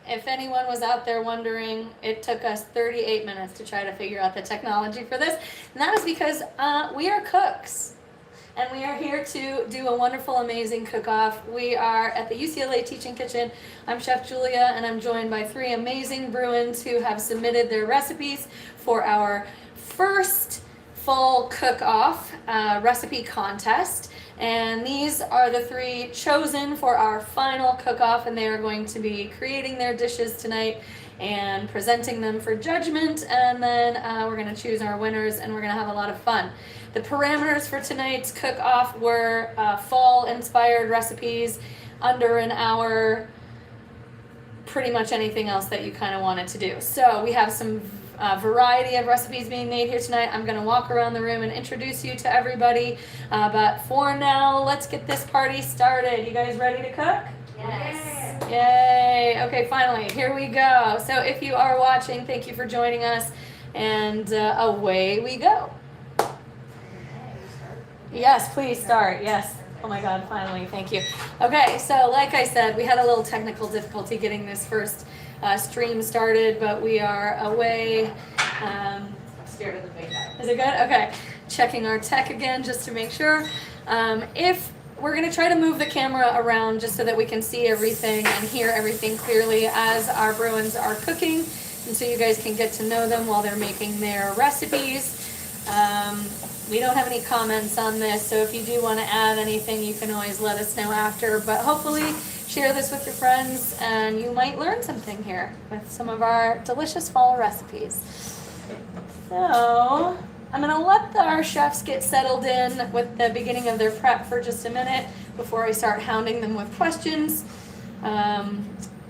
if anyone was out there wondering, it took us 38 minutes to try to figure out the technology for this. And that is because we are cooks. And we are here to do a wonderful, amazing cook-off. We are at the UCLA Teaching Kitchen. I'm Chef Julia, and I'm joined by 3 amazing Bruins who have submitted their recipes for our first full cook-off recipe contest. And these are the 3 chosen for our final cook-off, and they are going to be creating their dishes tonight and presenting them for judgment, and then we're going to choose our winners, and we're going to have a lot of fun. The parameters for tonight's cook-off were fall-inspired recipes, under an hour, pretty much anything else that you kind of wanted to do. So we have some variety of recipes being made here tonight. I'm going to walk around the room and introduce you to everybody, but for now, let's get this party started. You guys ready to cook? Yes. Yay! Okay, finally, here we go. So if you are watching, thank you for joining us, and away we go. Yes, please start. Yes. Oh my God, finally, thank you. Okay, so like I said, we had a little technical difficulty getting this first stream started, but we are away. Scared of the big guy. Is it good? Okay. Checking our tech again just to make sure. If we're going to try to move the camera around just so that we can see everything and hear everything clearly as our Bruins are cooking, and so you guys can get to know them while they're making their recipes. We don't have any comments on this, so if you do want to add anything, you can always let us know after, but hopefully share this with your friends and you might learn something here with some of our delicious fall recipes. So I'm going to let our chefs get settled in with the beginning of their prep for just a minute before I start hounding them with questions.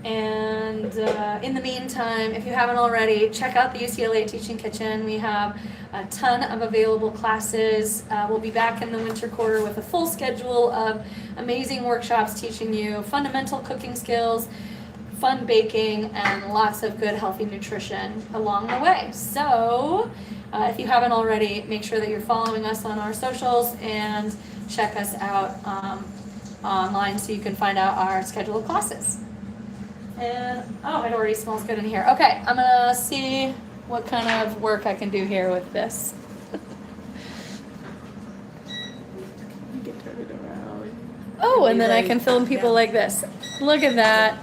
In the meantime, if you haven't already, check out the UCLA Teaching Kitchen. We have a ton of available classes. We'll be back in the winter quarter with a full schedule of amazing workshops teaching you fundamental cooking skills, fun baking, and lots of good healthy nutrition along the way. So if you haven't already, make sure that you're following us on our socials and check us out online so you can find out our schedule of classes. And, oh, it already smells good in here. Okay, I'm gonna see what kind of work I can do here with this. Oh, and then I can film people like this. Look at that.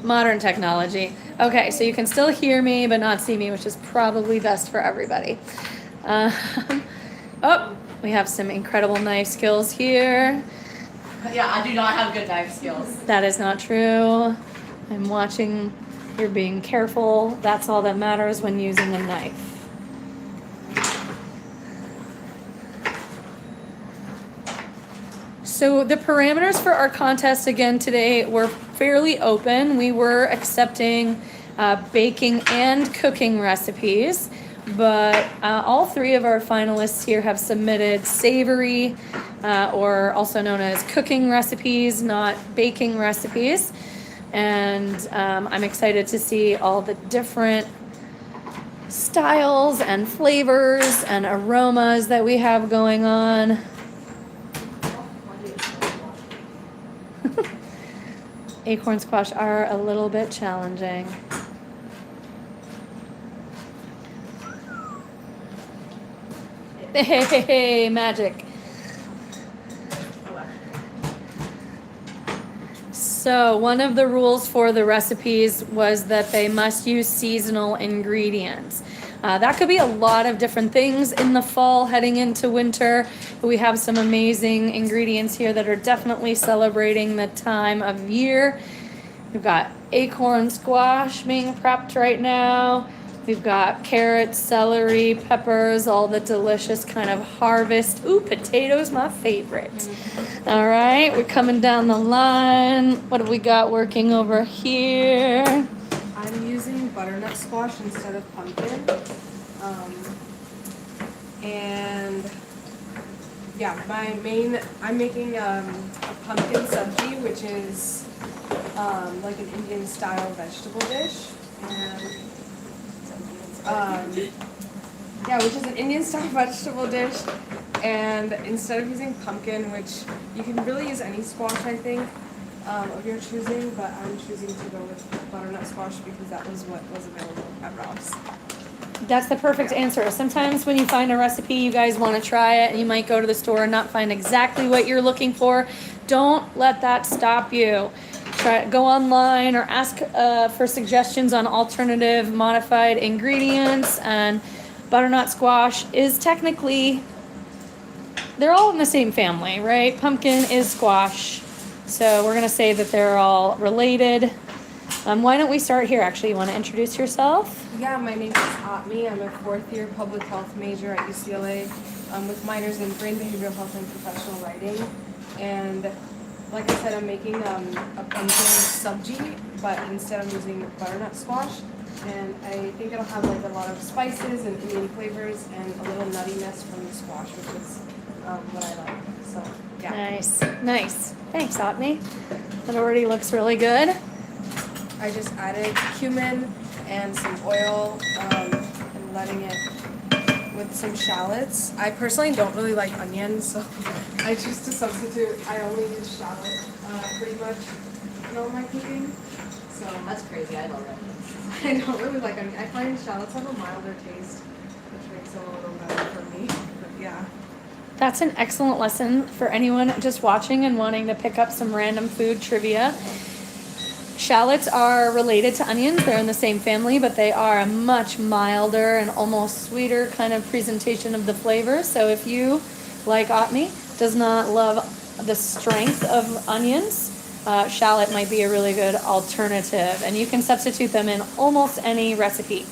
Modern technology. Okay, so you can still hear me but not see me, which is probably best for everybody. Oh, we have some incredible knife skills here. Yeah, I do not have good knife skills. That is not true. I'm watching. You're being careful. That's all that matters when using a knife. So the parameters for our contest again today were fairly open. We were accepting baking and cooking recipes, but all 3 of our finalists here have submitted savory, or also known as cooking recipes, not baking recipes. And I'm excited to see all the different styles and flavors and aromas that we have going on. Acorn squash are a little bit challenging. Hey, magic. So one of the rules for the recipes was that they must use seasonal ingredients. That could be a lot of different things in the fall heading into winter. But we have some amazing ingredients here that are definitely celebrating the time of year. We've got acorn squash being prepped right now. We've got carrots, celery, peppers, all the delicious kind of harvest. Ooh, potatoes, my favorite. All right, we're coming down the line. What have we got working over here? I'm using butternut squash instead of pumpkin. And yeah, I'm making a pumpkin sabji, which is like an Indian style vegetable dish. And which is an Indian style vegetable dish. And instead of using pumpkin, which you can really use any squash, I think, of your choosing, but I'm choosing to go with butternut squash because that was what was available at Ralph's. That's the perfect answer. Sometimes when you find a recipe, you guys want to try it, and you might go to the store and not find exactly what you're looking for. Don't let that stop you. Go online or ask for suggestions on alternative modified ingredients. And butternut squash is technically, they're all in the same family, right? Pumpkin is squash. So we're going to say that they're all related. Why don't we start here? Actually, you want to introduce yourself? Yeah, my name is Atmi. I'm a fourth-year public health major at UCLA with minors in brain behavioral health and professional writing. And like I said, I'm making a pumpkin subji, but instead I'm using butternut squash. And I think it'll have like a lot of spices and Indian flavors and a little nuttiness from the squash, which is what I like. So, yeah. Nice. Thanks, Atmi. That already looks really good. I just added cumin and some oil and letting it with some shallots. I personally don't really like onions, so I choose to substitute. I only use shallot pretty much in all my cooking. So That's crazy. I love onions. I don't really like onions. I find shallots have a milder taste, which makes it a little better for me. But yeah. That's an excellent lesson for anyone just watching and wanting to pick up some random food trivia. Shallots are related to onions. They're in the same family, but they are a much milder and almost sweeter kind of presentation of the flavor. So if you, like Atmi, does not love the strength of onions, shallot might be a really good alternative. And you can substitute them in almost any recipe,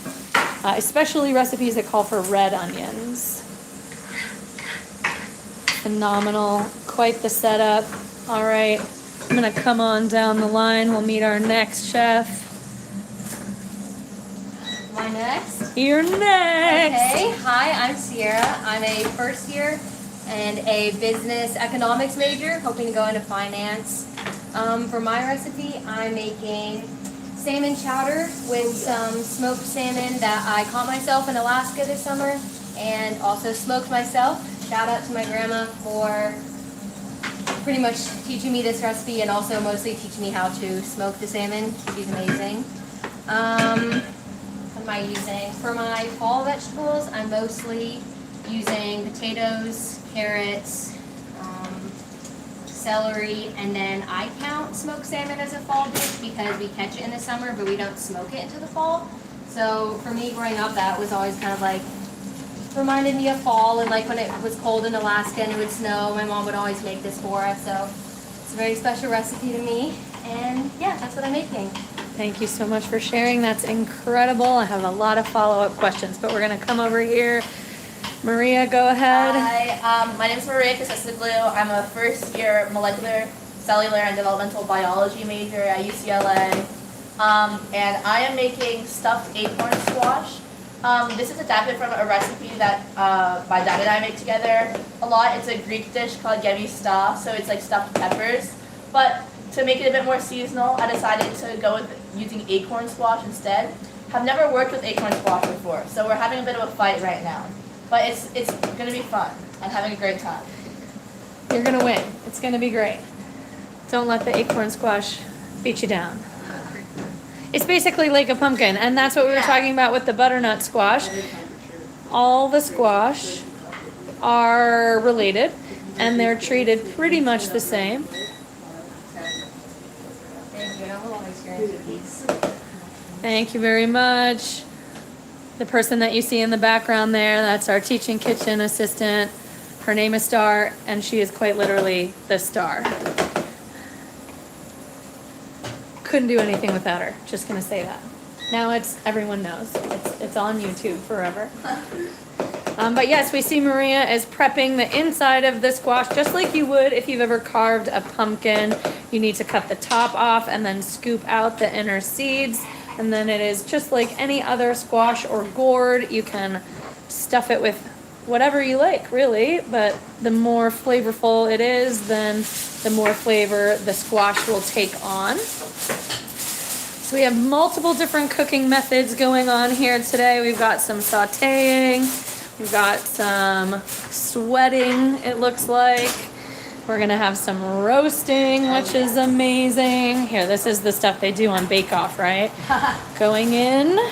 especially recipes that call for red onions. Phenomenal. Quite the setup. All right. I'm going to come on down the line. We'll meet our next chef. Am I next? You're next. Okay. Hi, I'm Sierra. I'm a first year and a business economics major, hoping to go into finance. For my recipe, I'm making salmon chowder with some smoked salmon that I caught myself in Alaska this summer and also smoked myself. Shout out to my grandma for pretty much teaching me this recipe and also mostly teaching me how to smoke the salmon. She's amazing. What am I using? For my fall vegetables, I'm mostly using potatoes, carrots, celery, and then I count smoked salmon as a fall dish because we catch it in the summer, but we don't smoke it into the fall. So for me growing up, that was always kind of like reminded me of fall, and like when it was cold in Alaska and it would snow, my mom would always make this for us. So it's a very special recipe to me, and yeah, that's what I'm making. Thank you so much for sharing. That's incredible. I have a lot of follow-up questions, but we're going to come over here. Maria, go ahead. Hi, my name is Maria Casasiglu. I'm a first-year molecular, cellular, and developmental biology major at UCLA, and I am making stuffed acorn squash. This is adapted from a recipe that my dad and I make together a lot. It's a Greek dish called gemi sta, so it's like stuffed peppers. But to make it a bit more seasonal, I decided to go with using acorn squash instead. Have never worked with acorn squash before, so we're having a bit of a fight right now. But it's going to be fun and having a great time. You're going to win. It's going to be great. Don't let the acorn squash beat you down. It's basically like a pumpkin, and that's what we were talking about with the butternut squash. All the squash are related, and they're treated pretty much the same. Thank you. I'm always going to these. Thank you very much. The person that you see in the background there, that's our teaching kitchen assistant. Her name is Star, and she is quite literally the star. Couldn't do anything without her. Just gonna say that. Now everyone knows. It's on YouTube forever. But yes, we see Maria is prepping the inside of the squash just like you would if you've ever carved a pumpkin. You need to cut the top off and then scoop out the inner seeds. And then it is just like any other squash or gourd. You can stuff it with whatever you like, really. But the more flavorful it is, then the more flavor the squash will take on. So we have multiple different cooking methods going on here today. We've got some sauteing. We've got some sweating, it looks like. We're gonna have some roasting, which is amazing. Here, this is the stuff they do on Bake Off, right? Going in. Oh,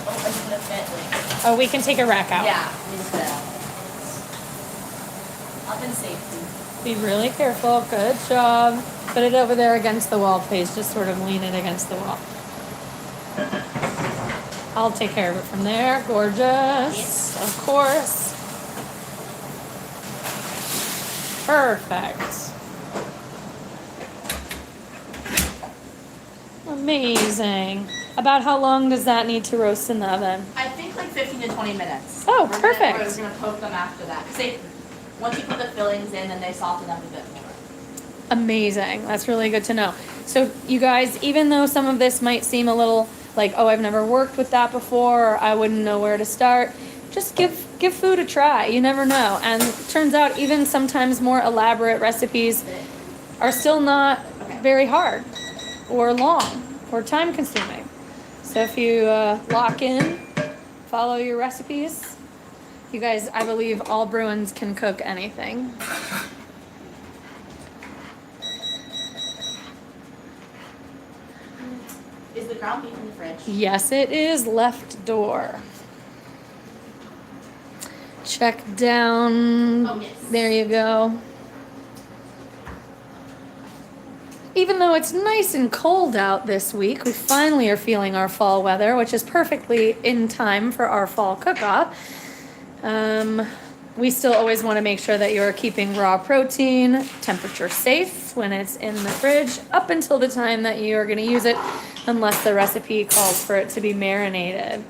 I just gonna fit. Like, Oh, we can take a rack out. yeah, let me just put it out. Up in safety. Be really careful. Good job. Put it over there against the wall, please. Just sort of lean it against the wall. I'll take care of it from there. Gorgeous. Yes. Of course. Perfect. Amazing. About how long does that need to roast in the oven? I think like 15 to 20 minutes. Oh, We're perfect. We're gonna poke them after that. 'Cause once you put the fillings in, then they soften up a bit more. Amazing. That's really good to know. So you guys, even though some of this might seem a little like, oh, I've never worked with that before, or I wouldn't know where to start, just give food a try. You never know. And it turns out even sometimes more elaborate recipes are still not very hard or long or time consuming. So if you lock in, follow your recipes, you guys, I believe all Bruins can cook anything. Is the ground beef in the fridge? Yes, it is. Left door. Check down. Oh, yes. There you go. Even though it's nice and cold out this week, we finally are feeling our fall weather, which is perfectly in time for our fall cook-off. We still always want to make sure that you're keeping raw protein temperature safe when it's in the fridge up until the time that you are going to use it, unless the recipe calls for it to be marinated.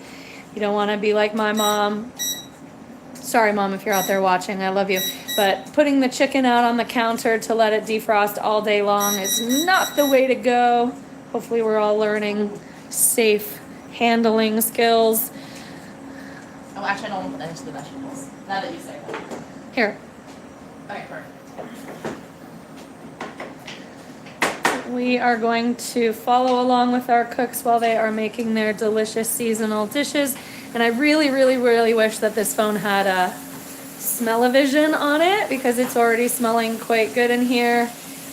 You don't want to be like my mom. Sorry, Mom, if you're out there watching, I love you. But putting the chicken out on the counter to let it defrost all day long is not the way to go. Hopefully we're all learning safe handling skills. Oh, actually, I don't want to put that into the vegetables. Now that you say that. Here, Okay, perfect. we are going to follow along with our cooks while they are making their delicious seasonal dishes. And I really, really, really wish that this phone had a smell-o-vision on it because it's already smelling quite good in here.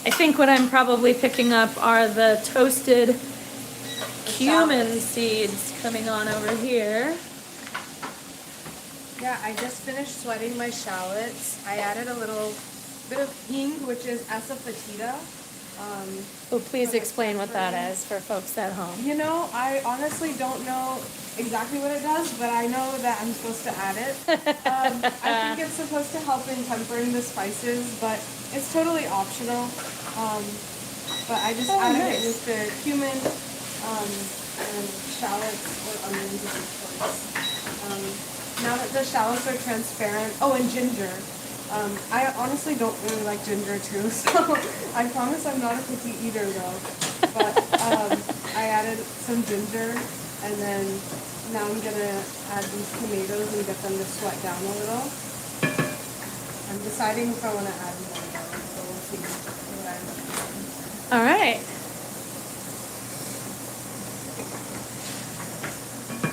I think what I'm probably picking up are the toasted cumin seeds coming on over here. Yeah, I just finished sweating my shallots. I added a little bit of hing, which is asafoetida. Oh, please explain what that is for folks at home. You know, I honestly don't know exactly what it does, but I know that I'm supposed to add it. I think it's supposed to help in tempering the spices, but it's totally optional. But I just added nice. it with the cumin and shallots or onions of choice. Now that the shallots are transparent, oh, and ginger. I honestly don't really like ginger too, so I promise I'm not a picky eater though. But I added some ginger, and then now I'm gonna add these tomatoes and get them to sweat down a little. I'm deciding if I want to add more though, so we'll see what I end up doing. All right.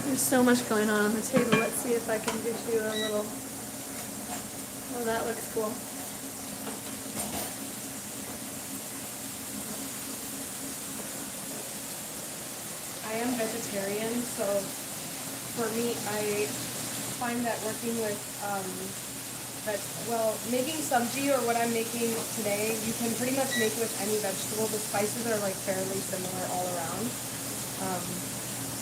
There's so much going on the table. Let's see if I can get you a little. Oh, that looks cool. I am vegetarian, so for me, I find that working with making sabji or what I'm making today, you can pretty much make with any vegetable. The spices are like fairly similar all around.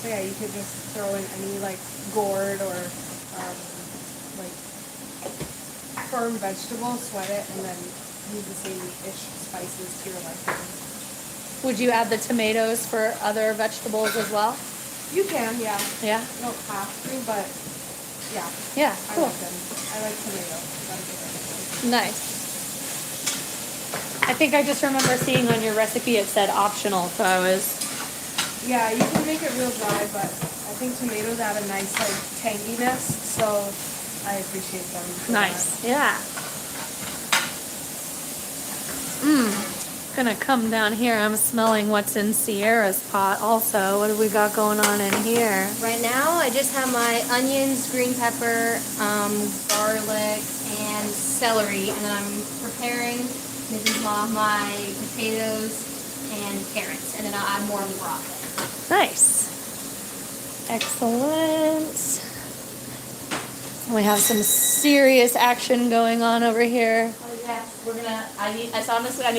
So yeah, you could just throw in any like gourd or like firm vegetable, sweat it, and then use the same-ish spices to your liking. Would you add the tomatoes for other vegetables as well? You can, yeah. Yeah? You don't have to, but yeah. Yeah, I cool. like them. I like tomatoes. That's a good one. Nice. I think I just remember seeing on your recipe it said optional, so I was. Yeah, you can make it real dry, but I think tomatoes add a nice like tanginess, so I appreciate them. for Nice, yeah. Gonna come down here. I'm smelling what's in Sierra's pot also. What do we got going on in here? Right now, I just have my onions, green pepper, garlic, and celery, and then I'm preparing, this is my potatoes and carrots, and then I'll add more of the broccoli. Nice. Excellent. We have some serious action going on over here. Oh yes, I need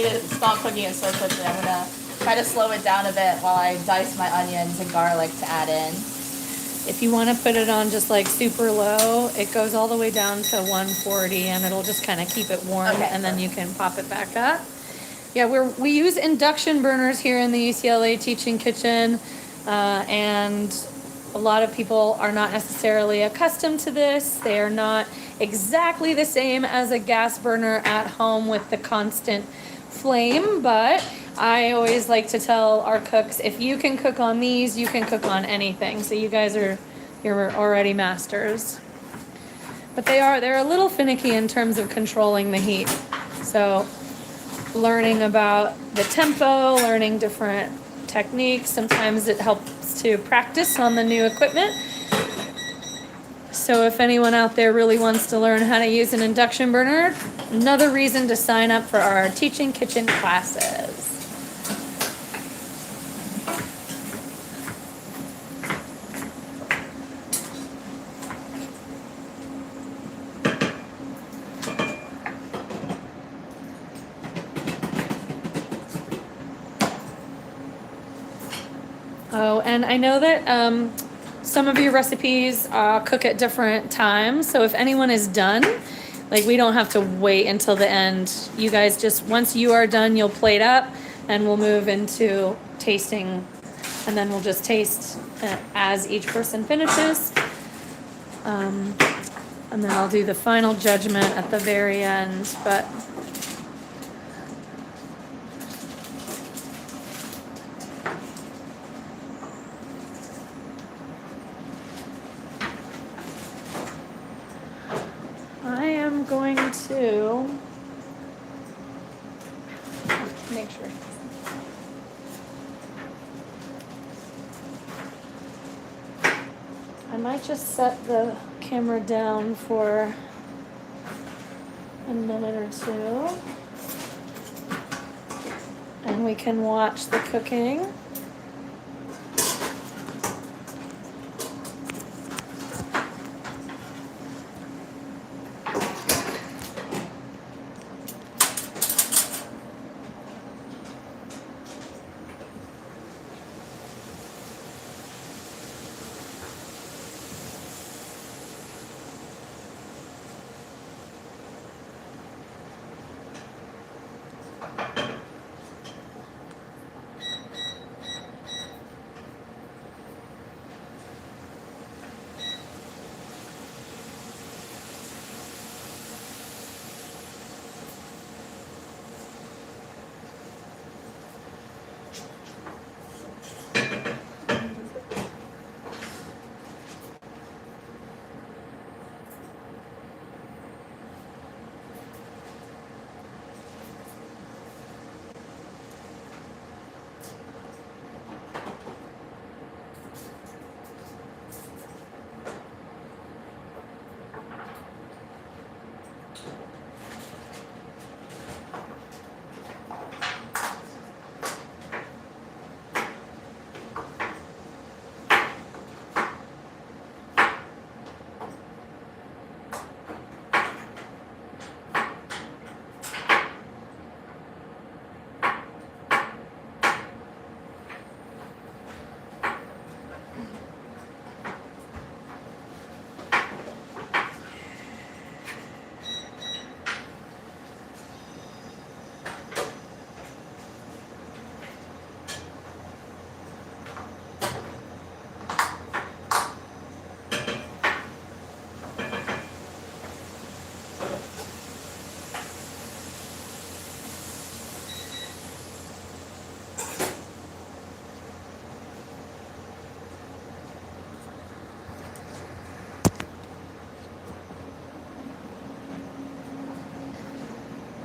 to stop cooking it so quickly. I'm gonna try to slow it down a bit while I dice my onions and garlic to add in. If you want to put it on just like super low, it goes all the way down to 140 and it'll just kind of keep it warm, Okay, and then you can pop it back up. Yeah, we use induction burners here in the UCLA Teaching Kitchen, and a lot of people are not necessarily accustomed to this. They are not exactly the same as a gas burner at home with the constant flame, but I always like to tell our cooks, if you can cook on these, you can cook on anything. So you're already masters. But they're a little finicky in terms of controlling the heat. So learning about the tempo, learning different techniques, sometimes it helps to practice on the new equipment. So if anyone out there really wants to learn how to use an induction burner, another reason to sign up for our Teaching Kitchen classes. Oh, and I know that some of your recipes cook at different times. So if anyone is done, like we don't have to wait until the end. You guys just, once you are done, you'll plate up and we'll move into tasting. And then we'll just taste as each person finishes. And then I'll do the final judgment at the very end. But I am going to make sure. I might just set the camera down for a minute or two, and we can watch the cooking.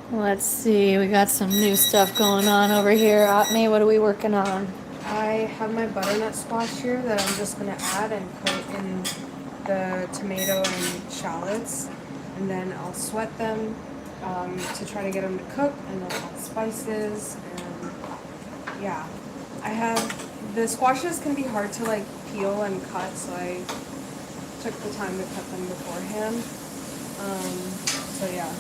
Let's see, we got some new stuff going on over here. Atme, what are we working on? I have my butternut squash here that I'm just gonna add and put in the tomato and shallots. and then I'll sweat them to try to get them to cook, and then add spices, and yeah. The squashes can be hard to like peel and cut, so I took the time to cut them beforehand. So yeah.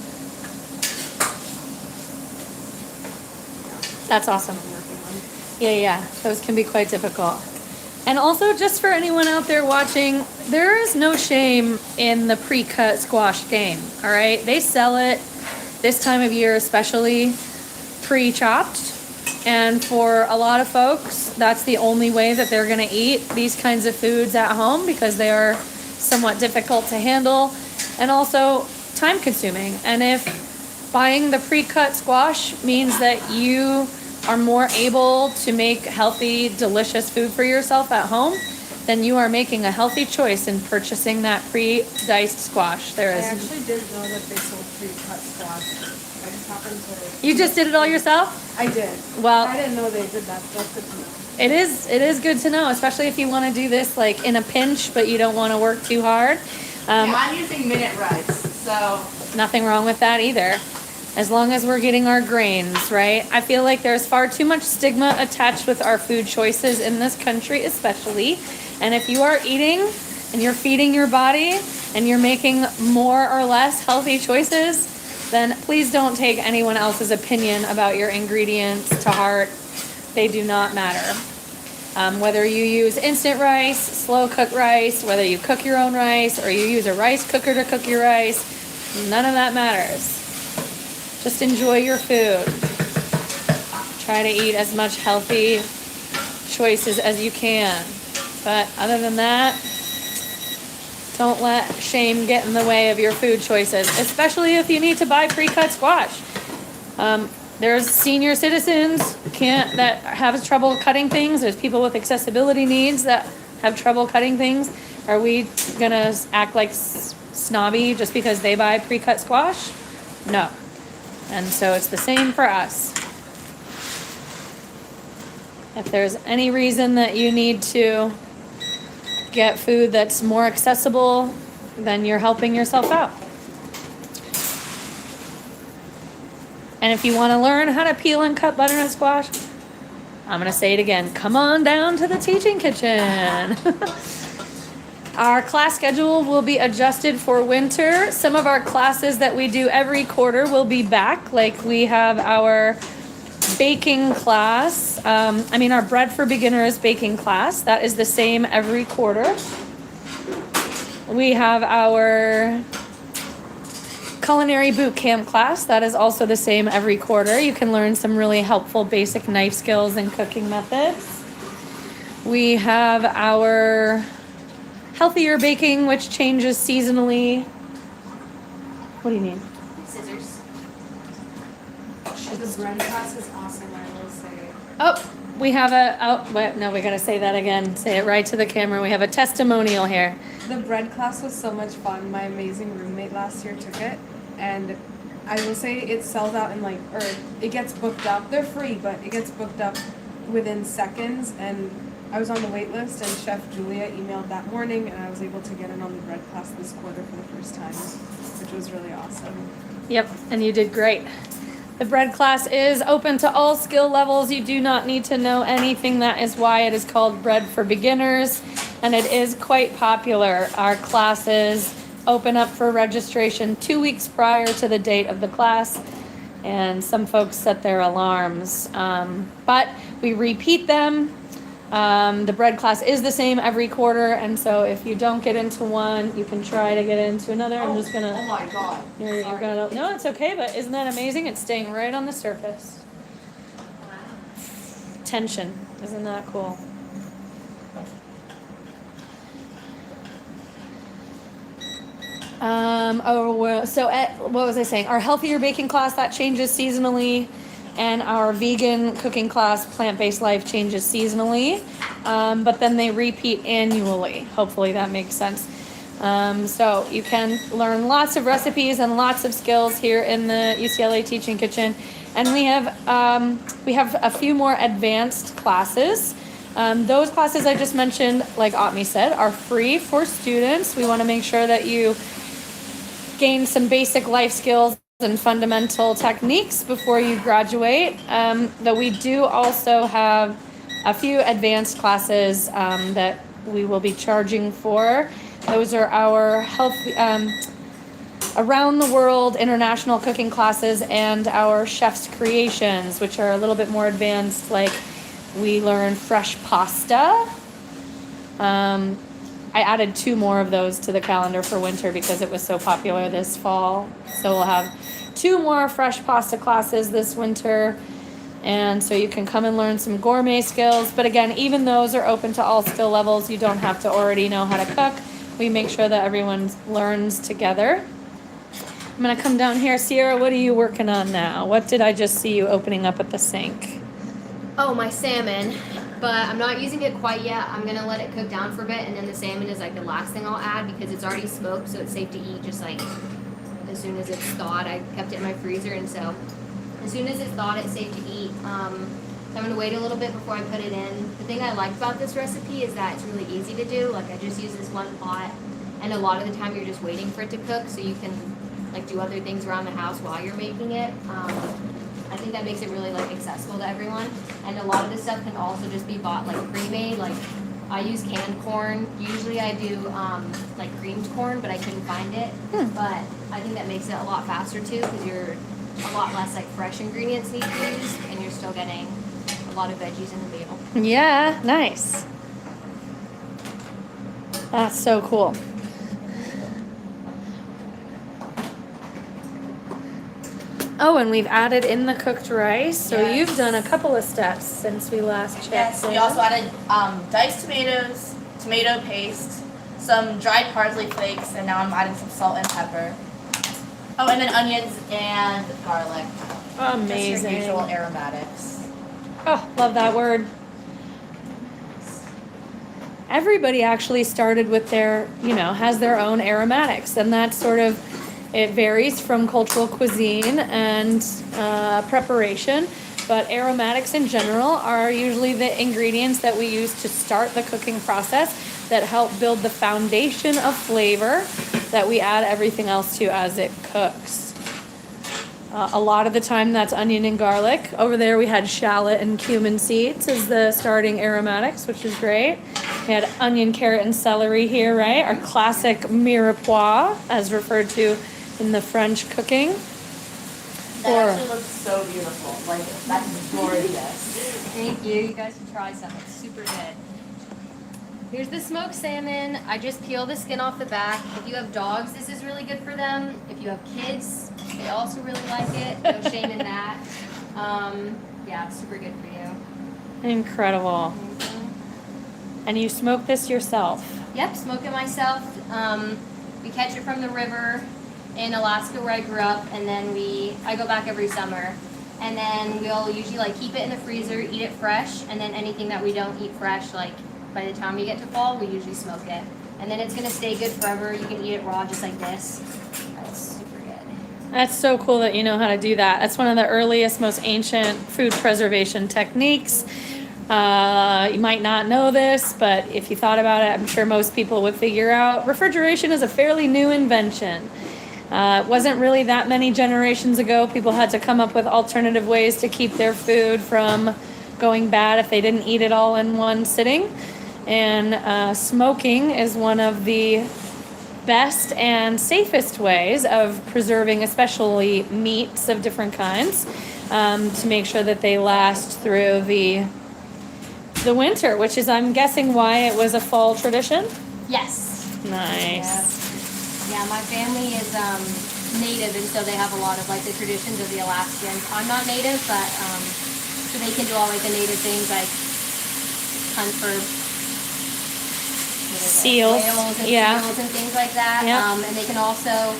That's awesome. I'm working on. Yeah, those can be quite difficult. And also, just for anyone out there watching, there is no shame in the pre-cut squash game, all right? They sell it this time of year, especially pre-chopped. And for a lot of folks, that's the only way that they're gonna eat these kinds of foods at home, because they are somewhat difficult to handle and also time consuming. And if buying the pre-cut squash means that you are more able to make healthy, delicious food for yourself at home, then you are making a healthy choice in purchasing that pre-diced squash. I actually didn't know that they sold pre-cut squash. I just happened to. You just did it all yourself? I did. Well, I didn't know they did that. That's good to know. it is good to know, especially if you want to do this like in a pinch, but you don't want to work too hard. Yeah, I'm using minute rice, so Nothing wrong with that either, as long as we're getting our grains, right? I feel like there's far too much stigma attached with our food choices in this country, especially. And if you are eating and you're feeding your body and you're making more or less healthy choices, then please don't take anyone else's opinion about your ingredients to heart. They do not matter. Whether you use instant rice, slow cooked rice, whether you cook your own rice, or you use a rice cooker to cook your rice, none of that matters. Just enjoy your food. Try to eat as much healthy choices as you can. But other than that, don't let shame get in the way of your food choices, especially if you need to buy pre-cut squash. There's senior citizens that have trouble cutting things. There's people with accessibility needs that have trouble cutting things. Are we gonna act like snobby just because they buy pre-cut squash? No. And so it's the same for us. If there's any reason that you need to get food that's more accessible, then you're helping yourself out. And if you want to learn how to peel and cut butternut squash, I'm going to say it again. Come on down to the teaching kitchen. Our class schedule will be adjusted for winter. Some of our classes that we do every quarter will be back. Like we have our baking class. Our bread for beginners baking class. That is the same every quarter. We have our culinary boot camp class. That is also the same every quarter. You can learn some really helpful basic knife skills and cooking methods. We have our healthier baking, which changes seasonally. What do you need? scissors. The bread class is awesome, I will say. Oh, we have we gotta say that again. Say it right to the camera. We have a testimonial here. The bread class was so much fun. My amazing roommate last year took it, and I will say it sells out in it gets booked up. They're free, but it gets booked up within seconds, and I was on the wait list, and Chef Julia emailed that morning, and I was able to get in on the bread class this quarter for the first time, which was really awesome. Yep, and you did great. The bread class is open to all skill levels. You do not need to know anything. That is why it is called Bread for Beginners, and it is quite popular. Our classes open up for registration 2 weeks prior to the date of the class, and some folks set their alarms. But we repeat them. The bread class is the same every quarter, and so if you don't get into one, you can try to get into another. I'm just gonna. Oh my god. You're gonna. No, it's okay, but isn't that amazing? It's staying right on the surface. Tension, isn't that cool? What was I saying? Our healthier baking class, that changes seasonally, and our vegan cooking class, plant-based life, changes seasonally, but then they repeat annually. Hopefully that makes sense. So you can learn lots of recipes and lots of skills here in the UCLA Teaching Kitchen, and we have a few more advanced classes. Those classes I just mentioned, like Atmi said, are free for students. We want to make sure that you gain some basic life skills and fundamental techniques before you graduate. Though we do also have a few advanced classes that we will be charging for. Those are our around the world international cooking classes and our chef's creations, which are a little bit more advanced. Like we learn fresh pasta. I added 2 more of those to the calendar for winter because it was so popular this fall. So we'll have 2 more fresh pasta classes this winter. And so you can come and learn some gourmet skills. But again, even those are open to all skill levels. You don't have to already know how to cook. We make sure that everyone learns together. I'm going to come down here. Sierra, what are you working on now? What did I just see you opening up at the sink? Oh, my salmon. But I'm not using it quite yet. I'm gonna let it cook down for a bit, and then the salmon is like the last thing I'll add because it's already smoked, so it's safe to eat just like as soon as it's thawed. I kept it in my freezer, and so as soon as it's thawed, it's safe to eat. So I'm gonna wait a little bit before I put it in. The thing I like about this recipe is that it's really easy to do. Like I just use this one pot, and a lot of the time you're just waiting for it to cook, so you can like do other things around the house while you're making it. I think that makes it really like accessible to everyone, and a lot of this stuff can also just be bought like pre-made. Like I use canned corn. Usually I do like creamed corn, but I couldn't find it. But I think that makes it a lot faster too, because you're a lot less like fresh ingredients need to be used, and you're still getting a lot of veggies in the meal. Yeah, nice. That's so cool. Oh, and we've added in the cooked rice. So Yes. you've done a couple of steps since we last checked. Yes, we also added diced tomatoes, tomato paste, some dried parsley flakes, and now I'm adding some salt and pepper. Oh, and then onions and garlic. Amazing. Just your usual aromatics. Oh, love that word. Everybody actually started with their, has their own aromatics, and that's sort of, it varies from cultural cuisine and preparation, but aromatics in general are usually the ingredients that we use to start the cooking process that help build the foundation of flavor that we add everything else to as it cooks. A lot of the time that's onion and garlic. Over there we had shallot and cumin seeds as the starting aromatics, which is great. We had onion, carrot, and celery here, right? Our classic mirepoix, as referred to in the French cooking. That actually looks so beautiful. Like, that's gorgeous. Thank you. You guys should try some. It's super good. Here's the smoked salmon. I just peel the skin off the back. If you have dogs, this is really good for them. If you have kids, they also really like it. No shame in that. Yeah, it's super good for you. Incredible. And you smoke this yourself? Yep, smoke it myself. We catch it from the river in Alaska where I grew up, and then I go back every summer. And then we'll usually like keep it in the freezer, eat it fresh, and then anything that we don't eat fresh, like by the time we get to fall, we usually smoke it. And then it's gonna stay good forever. You can eat it raw just like this. That's super good. That's so cool that you know how to do that. That's one of the earliest, most ancient food preservation techniques. You might not know this, but if you thought about it, I'm sure most people would figure out refrigeration is a fairly new invention. It wasn't really that many generations ago. People had to come up with alternative ways to keep their food from going bad if they didn't eat it all in one sitting. And smoking is one of the best and safest ways of preserving, especially meats of different kinds, to make sure that they last through the winter, which is, I'm guessing, why it was a fall tradition. Yes. Nice. Yeah, my family is native, and so they have a lot of like the traditions of the Alaskans. I'm not native, but so they can do all like the native things like hunt for Seals. whales and Yeah. seals and things like that. Yep. And they can also,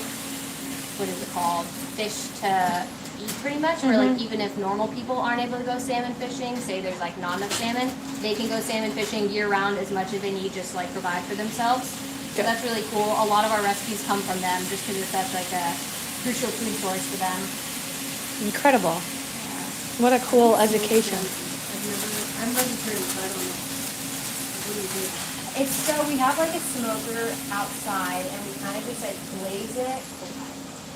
what is it called? Fish to eat pretty much, or like even if normal people aren't able to go salmon fishing, say there's like not enough salmon, they can go salmon fishing year round as much as they need, just like provide for themselves. So that's really cool. A lot of our recipes come from them just because it's such like a crucial food source for them. Incredible. What a cool education. I'm vegetarian, so I don't know. What do you think? It's so we have like a smoker outside, and we kind of just like glaze it.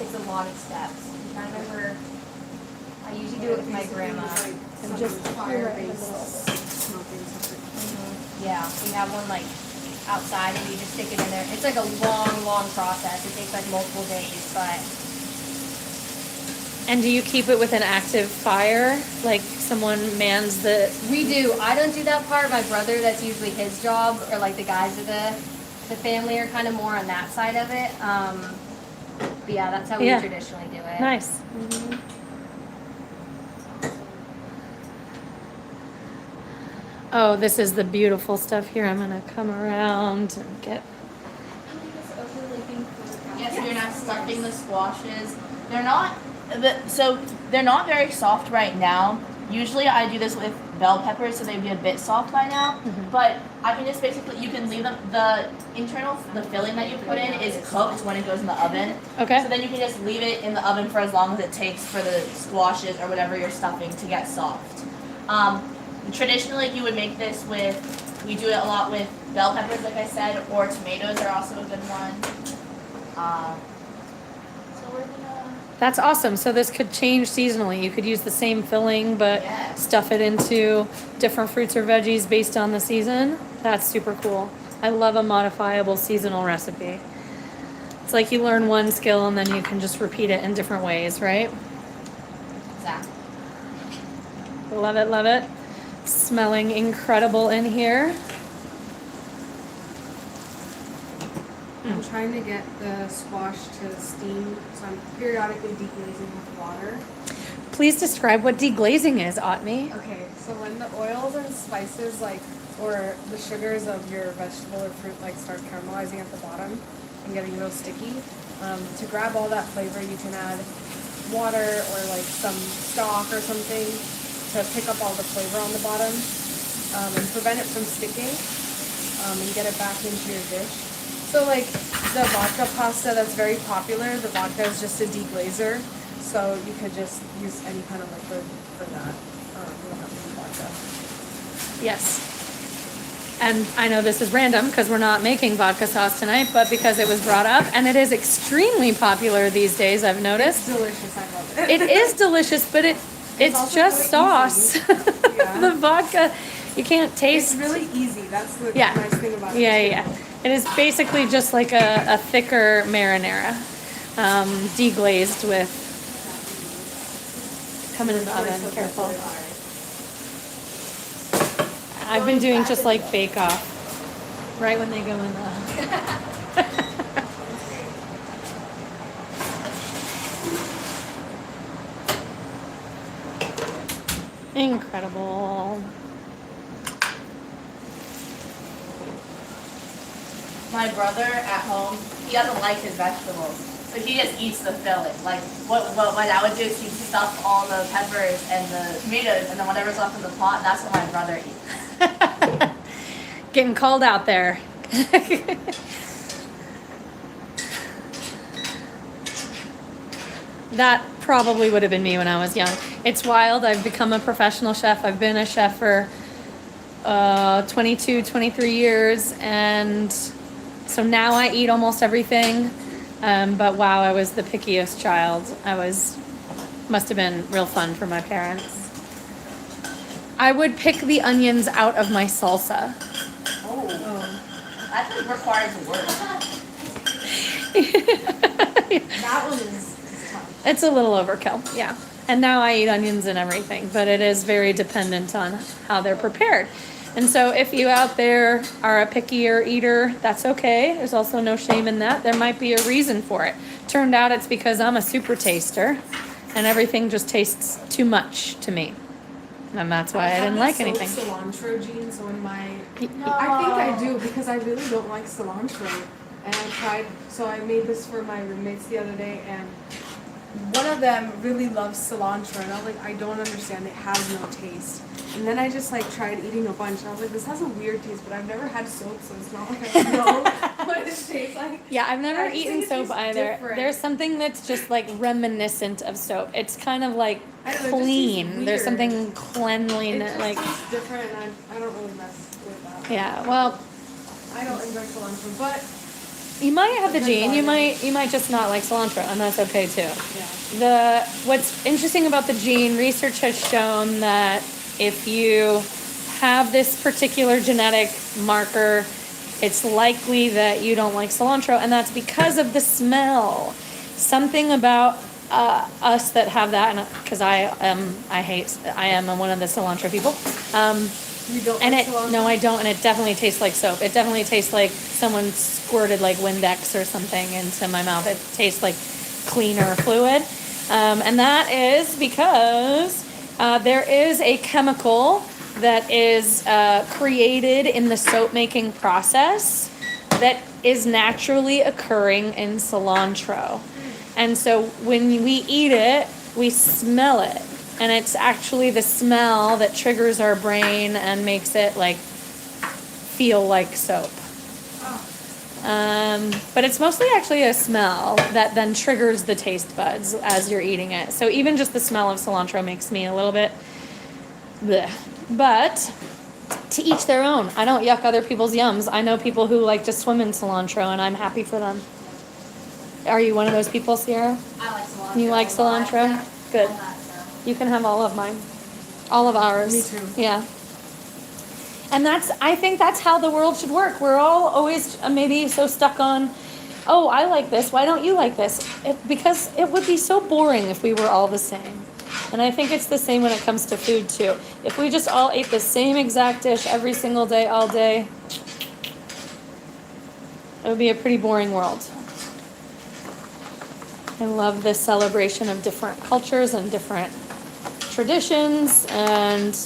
it's a lot of steps. I'm trying to remember. I usually do it with my grandma. And just fire-based smoking separate. Yeah, we have one like outside and you just stick it in there. It's like a long, long process. It takes like multiple days, but And do you keep it with an active fire? Like someone mans the. we do. I don't do that part. My brother, that's usually his job, or like the guys of the family are kind of more on that side of it. But yeah, that's how we Yeah. traditionally do it. Nice. Oh, this is the beautiful stuff here. I'm gonna come around and get. Yes, you're not stuffing the squashes. They're not, so they're not very soft right now. Usually I do this with bell peppers, so they'd be a bit soft by now. But I can just basically, you can leave them, the filling that you put in is cooked when it goes in the oven. Okay. So then you can just leave it in the oven for as long as it takes for the squashes or whatever you're stuffing to get soft. Traditionally, you would make this with, we do it a lot with bell peppers, like I said, or tomatoes are also a good one. So we're gonna. That's awesome. So this could change seasonally. You could use the same filling, but Yes. stuff it into different fruits or veggies based on the season. That's super cool. I love a modifiable seasonal recipe. It's like you learn one skill and then you can just repeat it in different ways, right? Exactly. Love it, love it. Smelling incredible in here. I'm trying to get the squash to steam, so I'm periodically deglazing with water. Please describe what deglazing is, Otmi. Okay, so when the oils and spices or the sugars of your vegetable or fruit start caramelizing at the bottom and getting real sticky, to grab all that flavor you can add water or some stock or something to pick up all the flavor on the bottom and prevent it from sticking and get it back into your dish. So the vodka pasta that's very popular, the vodka is just a deglazer, so you could just use any kind of liquid for that. You don't have to use vodka. Yes. And I know this is random because we're not making vodka sauce tonight, but because it was brought up, and it is extremely popular these days, I've noticed. It's delicious, I love it. It is delicious, but it's also just really sauce. Yeah. The vodka, you can't taste. It's really easy, that's the Yeah. nice thing about it. Yeah, yeah. It is basically just like a thicker marinara, deglazed with. Coming in the oven, careful. I've been doing just like Bake Off, right when they go in the. Incredible. My brother at home, he doesn't like his vegetables, so he just eats the filling. Like what I would do is he'd stuff all the peppers and the tomatoes, and then whatever's left in the pot, that's what my brother eats. Getting called out there. That probably would have been me when I was young. It's wild. I've become a professional chef. I've been a chef for 22, 23 years. And so now I eat almost everything. But wow, I was the pickiest child. Must have been real fun for my parents. I would pick the onions out of my salsa. Oh. That just requires work. That one is tough. It's a little overkill, yeah. And now I eat onions and everything, but it is very dependent on how they're prepared. And so if you out there are a pickier eater, that's okay. There's also no shame in that. There might be a reason for it. Turned out it's because I'm a super taster and everything just tastes too much to me. And that's why I didn't like anything. Cilantro gene, so in my No. I think I do because I really don't like cilantro. And I tried, so I made this for my roommates the other day, and one of them really loves cilantro, and I was like, I don't understand, it has no taste. And then I just tried eating a bunch, and I was like, this has a weird taste, but I've never had soap, so it's not like I know what it tastes like. Yeah, I've never I just eaten think it soap tastes either. different. There's something that's just reminiscent of soap. It's kind of I don't know, it just tastes clean. There's weird. something It cleanliness, just tastes different, and I don't really mess with that. yeah, well, I don't enjoy cilantro, but You might have the Depends gene. on You might just not like cilantro, and that's okay too. Yeah. What's interesting about the gene, research has shown that if you have this particular genetic marker, it's likely that you don't like cilantro, and that's because of the smell. Something about us that have that, and because I am one of the cilantro people. You don't And like it, cilantro? no, I don't, and it definitely tastes like soap. It definitely tastes like someone squirted like Windex or something into my mouth. It tastes like cleaner fluid. And that is because there is a chemical that is created in the soap making process that is naturally occurring in cilantro. And so when we eat it, we smell it. And it's actually the smell that triggers our brain and makes it like feel like soap. But it's mostly actually a smell that then triggers the taste buds as you're eating it. So even just the smell of cilantro makes me a little bit bleh. But to each their own. I don't yuck other people's yums. I know people who like to swim in cilantro, and I'm happy for them. Are you one of those people, Sierra? I like cilantro. You like cilantro? Yeah. Good. All that stuff. You can have all of mine. All of ours. Me too. Yeah. And I think that's how the world should work. We're all always maybe so stuck on, oh, I like this. Why don't you like this? Because it would be so boring if we were all the same. And I think it's the same when it comes to food too. If we just all ate the same exact dish every single day, all day, it would be a pretty boring world. I love this celebration of different cultures and different traditions, and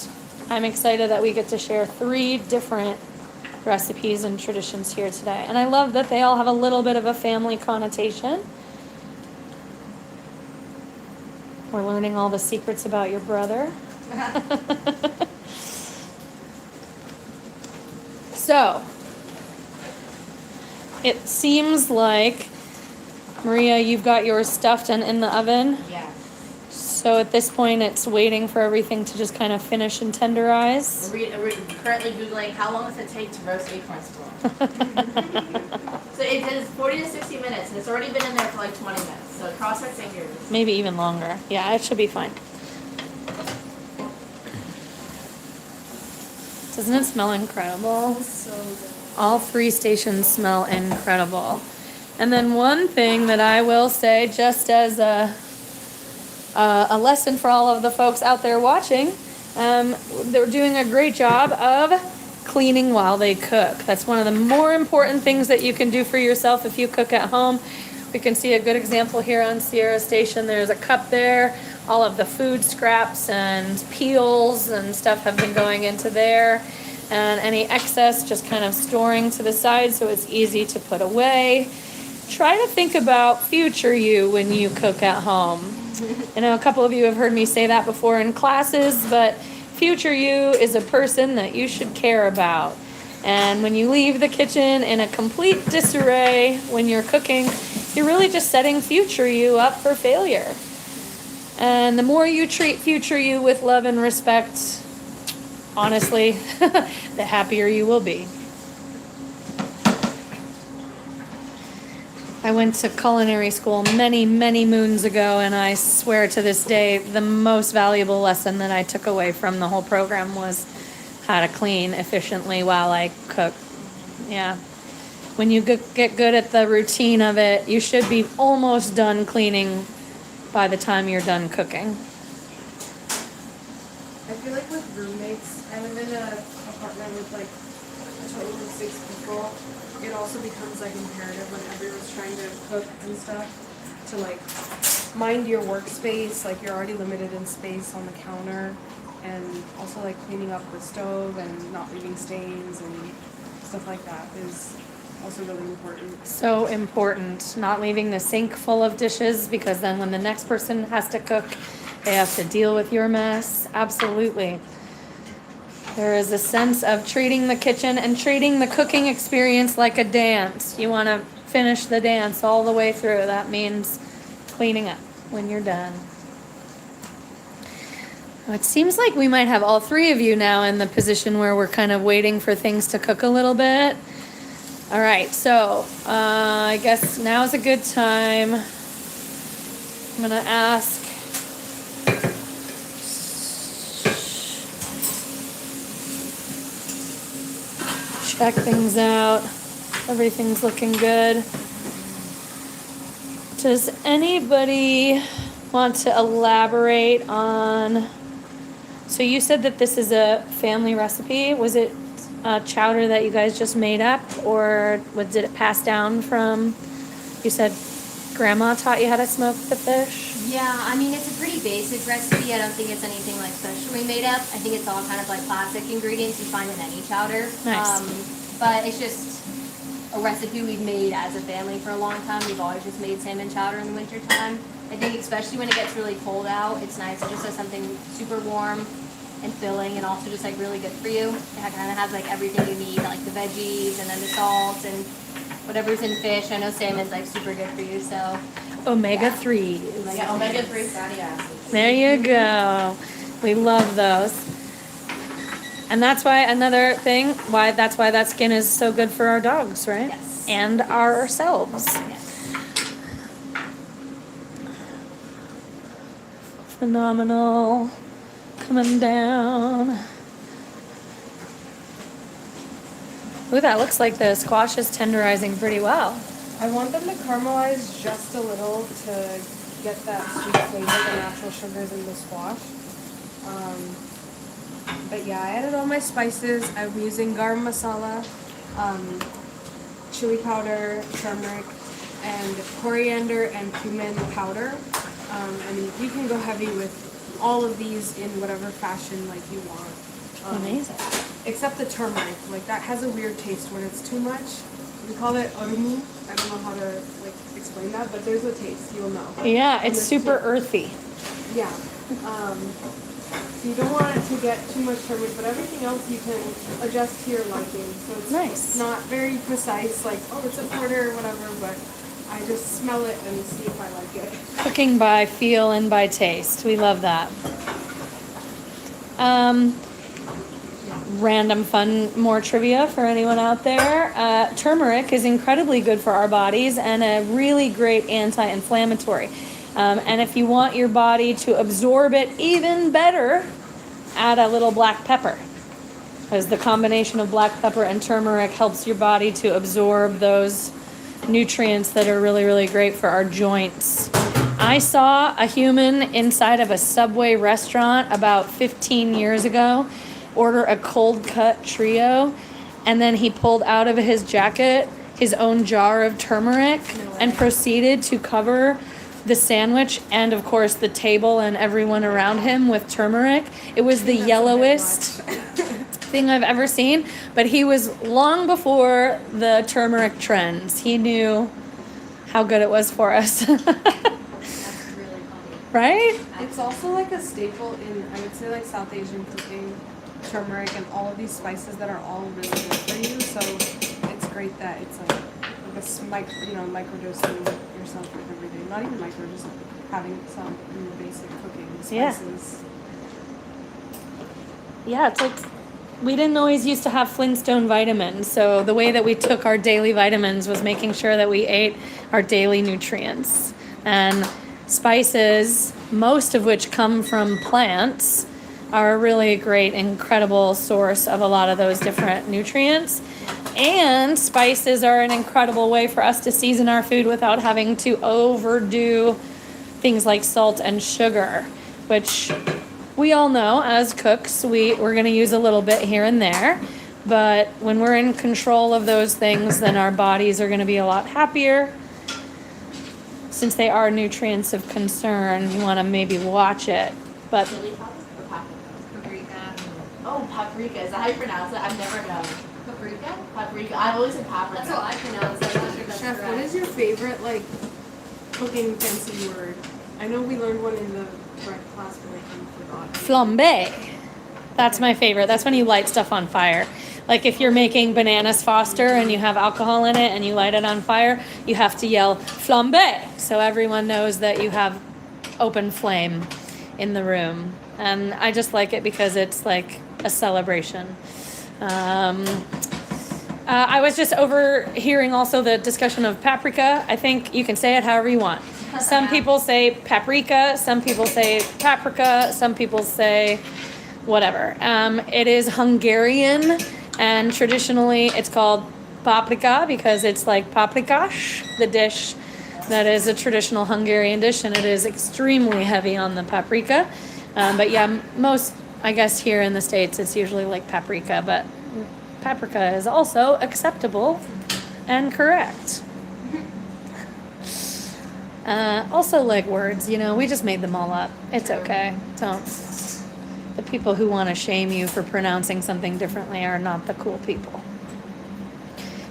I'm excited that we get to share 3 different recipes and traditions here today. And I love that they all have a little bit of a family connotation. We're learning all the secrets about your brother. So, it seems like, Maria, you've got yours stuffed and in the oven. Yeah. So at this point, it's waiting for everything to just kind of finish and tenderize. We're currently Googling how long does it take to roast acorns for. So it is 40 to 60 minutes, and it's already been in there for like 20 minutes. So cross our fingers. Maybe even longer. Yeah, it should be fine. Doesn't it smell incredible? So good. All 3 stations smell incredible. And then one thing that I will say, just as a lesson for all of the folks out there watching, they're doing a great job of cleaning while they cook. That's one of the more important things that you can do for yourself if you cook at home. We can see a good example here on Sierra Station. There's a cup there. All of the food scraps and peels and stuff have been going into there. And any excess just kind of storing to the side so it's easy to put away. Try to think about future you when you cook at home. I know a couple of you have heard me say that before in classes, but future you is a person that you should care about. And when you leave the kitchen in a complete disarray when you're cooking, you're really just setting future you up for failure. And the more you treat future you with love and respect, honestly, the happier you will be. I went to culinary school many, many moons ago, and I swear to this day, the most valuable lesson that I took away from the whole program was how to clean efficiently while I cook. Yeah. When you get good at the routine of it, you should be almost done cleaning by the time you're done cooking. I feel like with roommates, I live in an apartment with like a total of 6 people. It also becomes like imperative when everyone's trying to cook and stuff to like mind your workspace. Like you're already limited in space on the counter, and also like cleaning up the stove and not leaving stains and stuff like that is also really important. So important. Not leaving the sink full of dishes, because then when the next person has to cook, they have to deal with your mess. Absolutely. There is a sense of treating the kitchen and treating the cooking experience like a dance. You want to finish the dance all the way through. That means cleaning up when you're done. It seems like we might have all 3 of you now in the position where we're kind of waiting for things to cook a little bit. All right, so I guess now's a good time. I'm gonna ask. Check things out. Everything's looking good. Does anybody want to elaborate on? So you said that this is a family recipe. Was it a chowder that you guys just made up, or did it pass down from? You said grandma taught you how to smoke the fish. Yeah, I mean, it's a pretty basic recipe. I don't think it's anything like specially made up. I think it's all kind of like classic ingredients you find in any chowder. Nice. But it's just a recipe we've made as a family for a long time. We've always just made salmon chowder in the wintertime. I think especially when it gets really cold out, it's nice to just have something super warm and filling and also just like really good for you. It kind of has like everything you need, like the veggies and then the salt and whatever's in fish. I know salmon's like super good for you, so. Omega-3. Yeah, omega-3 fatty acids. There you go. We love those. And that's why another thing, that's why that skin is so good for our dogs, right? Yes. And ourselves. Yes. Phenomenal. Coming down. Ooh, that looks like the squash is tenderizing pretty well. I want them to caramelize just a little to get that sweet flavor, the natural sugars in the squash. But yeah, I added all my spices. I'm using garam masala, chili powder, turmeric, and coriander and cumin powder. And you can go heavy with all of these in whatever fashion like you want. Amazing. Except the turmeric, like that has a weird taste when it's too much. We call it orumu. I don't know how to like explain that, but there's a taste, you'll know. Yeah, And it's there's super two- earthy. Yeah. So you don't want it to get too much turmeric, but everything else you can adjust to your liking. So it's Nice. not very precise, like, oh, it's a quarter or whatever, but I just smell it and see if I like it. Cooking by feel and by taste. We love that. Random fun, more trivia for anyone out there. Turmeric is incredibly good for our bodies and a really great anti-inflammatory. And if you want your body to absorb it even better, add a little black pepper. Because the combination of black pepper and turmeric helps your body to absorb those nutrients that are really, really great for our joints. I saw a human inside of a Subway restaurant about 15 years ago order a cold cut trio, and then he pulled out of his jacket his own jar of turmeric and proceeded to cover the sandwich and of course the table and everyone around him with turmeric. It was the yellowest thing I've ever seen, but he was long before the turmeric trends. He knew how good it was for us. That's really funny. Right? It's also like a staple in, I would say, like South Asian cooking, turmeric and all of these spices that are all really good for you. So it's great that it's like microdosing yourself like every day. Not even micro, just having some in the basic cooking spices. Yeah, it's like we didn't always used to have Flintstone vitamins. So the way that we took our daily vitamins was making sure that we ate our daily nutrients. And spices, most of which come from plants, are a really great, incredible source of a lot of those different nutrients. And spices are an incredible way for us to season our food without having to overdo things like salt and sugar, which we all know as cooks, we're going to use a little bit here and there. But when we're in control of those things, then our bodies are going to be a lot happier. Since they are nutrients of concern, you want to maybe watch it. But Chili powder or paprika? Paprika. Oh, paprika. Is that how you pronounce it? I've never known. Paprika? Paprika. I've always said paprika. That's how I pronounce it. I'm not sure if that's Chef, what correct. is your favorite like cooking fancy word? I know we learned one in the correct class, but I forgot. flambe. That's my favorite. That's when you light stuff on fire. Like if you're making bananas Foster and you have alcohol in it and you light it on fire, you have to yell flambe so everyone knows that you have open flame in the room. And I just like it because it's like a celebration. I was just overhearing also the discussion of paprika. I think you can say it however you want. Some people say paprika, some people say paprika, some people say whatever. It is Hungarian, and traditionally it's called paprika because it's like paprikash, the dish that is a traditional Hungarian dish, and it is extremely heavy on the paprika. But yeah, most, I guess here in the States, it's usually like paprika, but paprika is also acceptable and correct. Also like words, you know, we just made them all up. It's okay. Don't. The people who want to shame you for pronouncing something differently are not the cool people.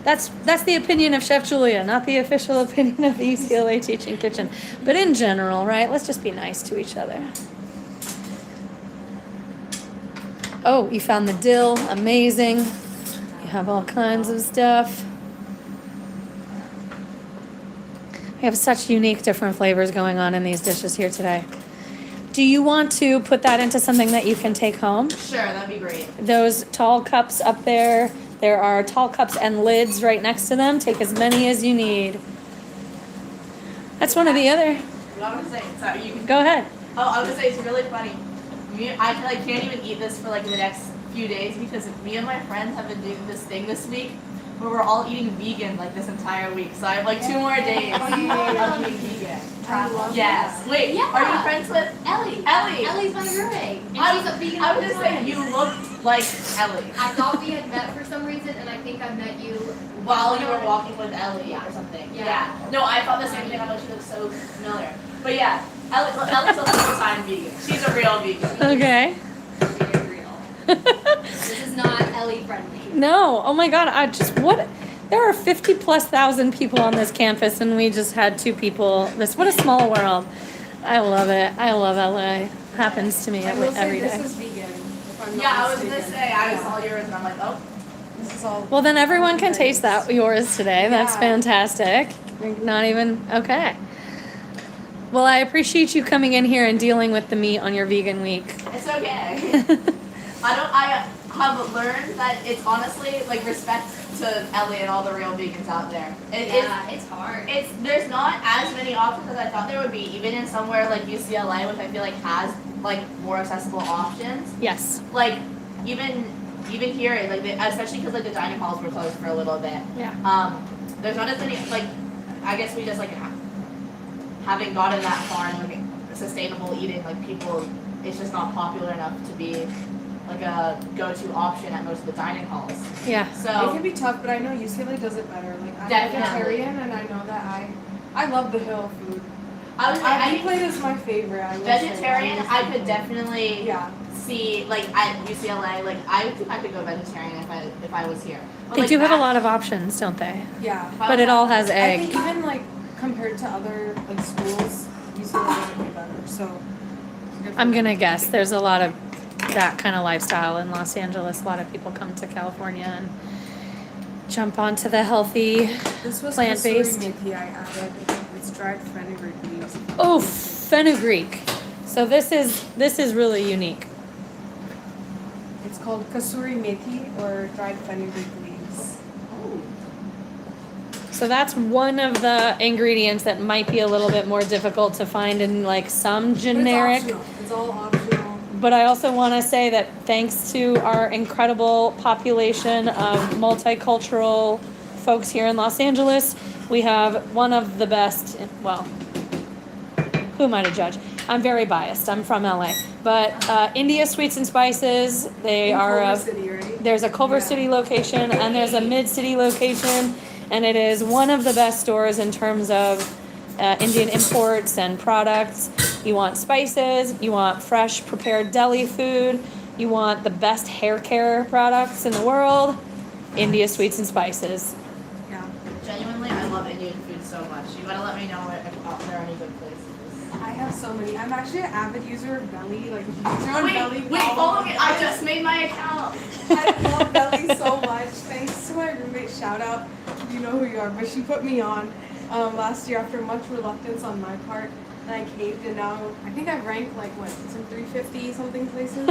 That's the opinion of Chef Julia, not the official opinion of the UCLA Teaching Kitchen. But in general, right, let's just be nice to each other. Oh, you found the dill. Amazing. You have all kinds of stuff. We have such unique different flavors going on in these dishes here today. Do you want to put that into something that you can take home? Sure, that'd be great. Those tall cups up there, there are tall cups and lids right next to them. Take as many as you need. That's one of the other. What I was saying, sorry, you can Go ahead. Oh, I was gonna say it's really funny. I can't even eat this for like the next few days because me and my friends have been doing this thing this week where we're all eating vegan like this entire week. So I have like 2 more days of eating vegan. Yes. Wait, Yeah. are you friends with Ellie. Ellie? Ellie's my roommate. And I she's a vegan. I was just saying you look like Ellie I thought we had met for some reason, and I think I met you while you were walking with Ellie or something. Yeah. No, I thought the same thing. I thought she looked so familiar. But yeah, Ellie's a full-time vegan. She's a real vegan. Okay. Very real. This is not Ellie friendly. No. Oh my God. What? There are 50,000+ people on this campus, and we just had 2 people. What a small world. I love it. I love LA. Happens to me I will every say day. this is vegan. If I'm not Yeah, I was mistaken. gonna say I Yeah. saw yours and I'm like, oh. This is all. Well, then everyone can taste that yours today. That's Yeah. fantastic. Not even okay. Well, I appreciate you coming in here and dealing with the meat on your vegan week. It's okay. I have learned that it's honestly like respect to Ellie and all the real vegans out there. It's hard. There's not as many options as I thought there would be, even in somewhere like UCLA, which I feel like has like more accessible options. Yes. Like even here, like especially because like the dining halls were closed for a little bit. Yeah. There's not as many like I guess we just like having gotten that far in like sustainable eating, like people, it's just not popular enough to be like a go-to option at most of the dining halls. Yeah. It So can be tough, but I know UCLA does it better. Like I'm Definitely. vegetarian, and I know that I love the hill food. I Ivy plate is my favorite. I will vegetarian, say. I could definitely Yeah. see like at UCLA, like I think I could go vegetarian if I was here. But, They like, do have a that- lot of options, don't they? Yeah. if I But was it all has I egg. think even like compared to other like schools, UCLA does it way better. So. I'm gonna guess there's a lot of that kind of lifestyle in Los Angeles. A lot of people come to California and jump onto the healthy. This was plant-based. kasuri methi I added. It's dried fenugreek leaves. Oh, fenugreek. So this is really unique. It's called kasuri methi or dried fenugreek leaves. So that's one of the ingredients that might be a little bit more difficult to find in like some generic. But it's optional. It's all optional. But I also want to say that thanks to our incredible population of multicultural folks here in Los Angeles, we have one of the best, well, who am I to judge? I'm very biased. I'm from LA. But India Sweets and Spices, they In are Culver a, City, right? there's a Culver Yeah. City location and there's a Mid-City location. And it is one of the best stores in terms of Indian imports and products. You want spices, you want fresh prepared deli food, you want the best hair care products in the world, India Sweets and Spices. Yeah. Genuinely, I love Indian food so much. You gotta let me know if there are any good places. I have so many. I'm actually an avid user of Belly. Like, if you throw on Belly, Wait, follow me. I just made my account. I love Belly so much. Thanks to my roommate. Shout out. You know who you are, but she put me on last year after much reluctance on my part, and I caved. And now I think I've ranked like what, some 350 something places.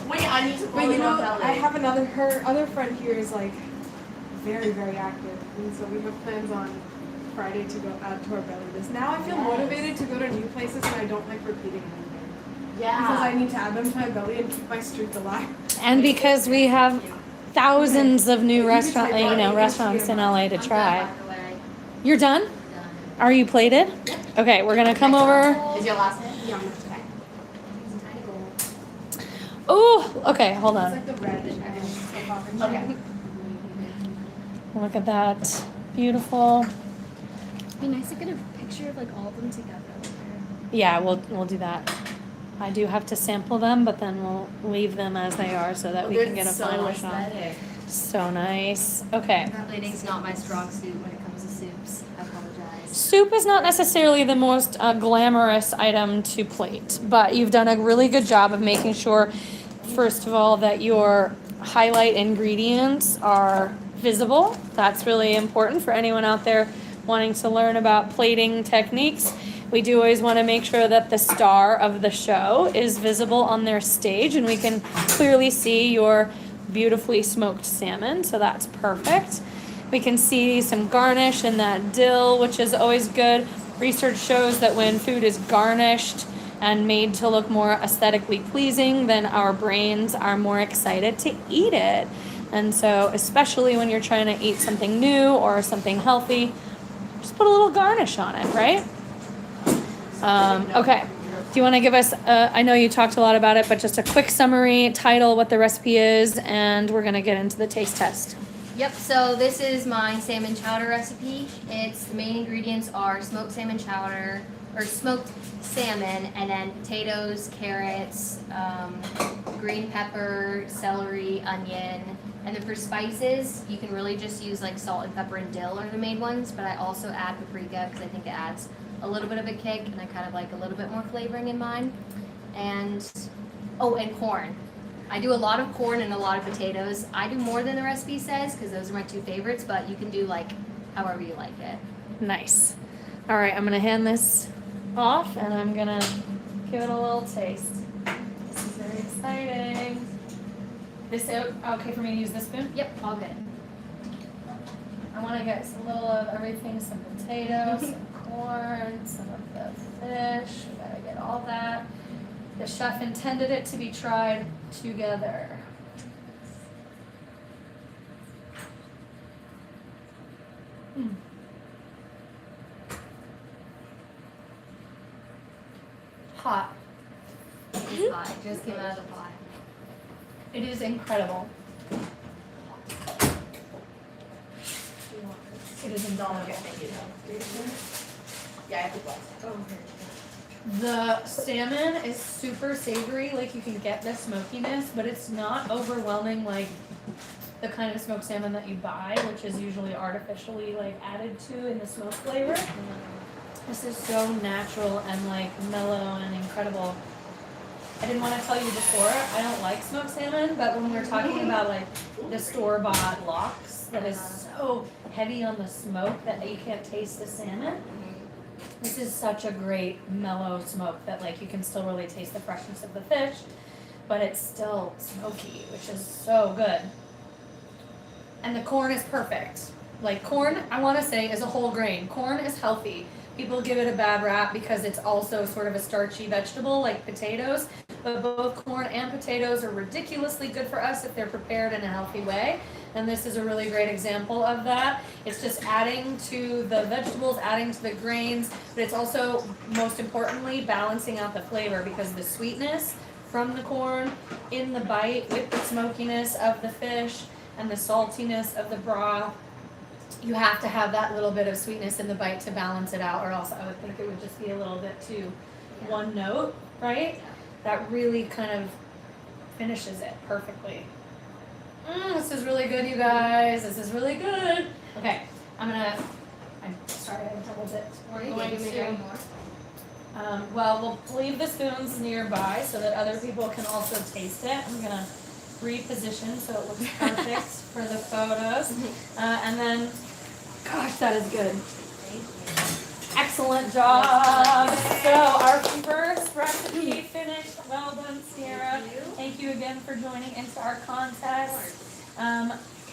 Wait, I need to But follow you you know, on Belly. I have her other friend here is like very, very active. And so we have plans on Friday to go add to our belly list. Now I feel motivated to go to new places and I don't like repeating anything. Because I need to add them to my belly and keep my streak alive. And because we have thousands of new restaurants in LA to try. You're done? Are you plated? Okay, we're gonna come over. Is your last name? Yeah. Oh, okay, hold It's on. like the red and Okay. Look at that. Beautiful. It'd be nice to get a picture of like all of them together. Yeah, we'll do that. I do have to sample them, but then we'll leave them as they are so that we can get a final shot. So nice. Okay. Plating's not my strong suit when it comes to soups. I apologize. Soup is not necessarily the most glamorous item to plate, but you've done a really good job of making sure, first of all, that your highlight ingredients are visible. That's really important for anyone out there wanting to learn about plating techniques. We do always want to make sure that the star of the show is visible on their stage, and we can clearly see your beautifully smoked salmon, so that's perfect. We can see some garnish in that dill, which is always good. Research shows that when food is garnished and made to look more aesthetically pleasing, then our brains are more excited to eat it. And so, especially when you're trying to eat something new or something healthy, just put a little garnish on it, right? Okay. Do you want to give us, I know you talked a lot about it, but just a quick summary, title, what the recipe is, and we're going to get into the taste test. Yep, so this is my salmon chowder recipe. The main ingredients are smoked salmon chowder, or smoked salmon, and then potatoes, carrots, green pepper, celery, onion. And then for spices, you can really just use like salt and pepper and dill are the main ones, but I also add paprika because I think it adds a little bit of a kick and I kind of like a little bit more flavoring in mine. And corn. I do a lot of corn and a lot of potatoes. I do more than the recipe says because those are my two favorites, but you can do like however you like it. Nice. All right, I'm going to hand this off and I'm going to give it a little taste. This is very exciting. This okay for me to use this spoon? Yep, all good. I want to get a little of everything, some potatoes, some corn, some of the fish. We gotta get all that. The chef intended it to be tried together. Hot. It's hot. It just came out of the pot. It is incredible. It is indulgent. Yeah, I have the glass. The salmon is super savory, like you can get the smokiness, but it's not overwhelming like the kind of smoked salmon that you buy, which is usually artificially like added to in the smoked flavor. This is so natural and like mellow and incredible. I didn't want to tell you before, I don't like smoked salmon, but when we're talking about like the store-bought lox that is so heavy on the smoke that you can't taste the salmon, this is such a great mellow smoke that like you can still really taste the freshness of the fish, but it's still smoky, which is so good. And the corn is perfect. Like corn, I want to say, is a whole grain. Corn is healthy. People give it a bad rap because it's also sort of a starchy vegetable like potatoes, but both corn and potatoes are ridiculously good for us if they're prepared in a healthy way. And this is a really great example of that. It's just adding to the vegetables, adding to the grains, but it's also, most importantly, balancing out the flavor because the sweetness from the corn in the bite with the smokiness of the fish and the saltiness of the broth. You have to have that little bit of sweetness in the bite to balance it out, or else I would think it would just be a little bit too one note, right? That really kind of finishes it perfectly. This is really good, you guys. This is really good. Okay, I'm sorry, I doubled it. We're going to, well, we'll leave the spoons nearby so that other people can also taste it. I'm gonna reposition so it looks perfect for the photos. And then, gosh, that is good. Excellent job. So our first recipe finished. Well done, Sierra. Thank you again for joining into our contest.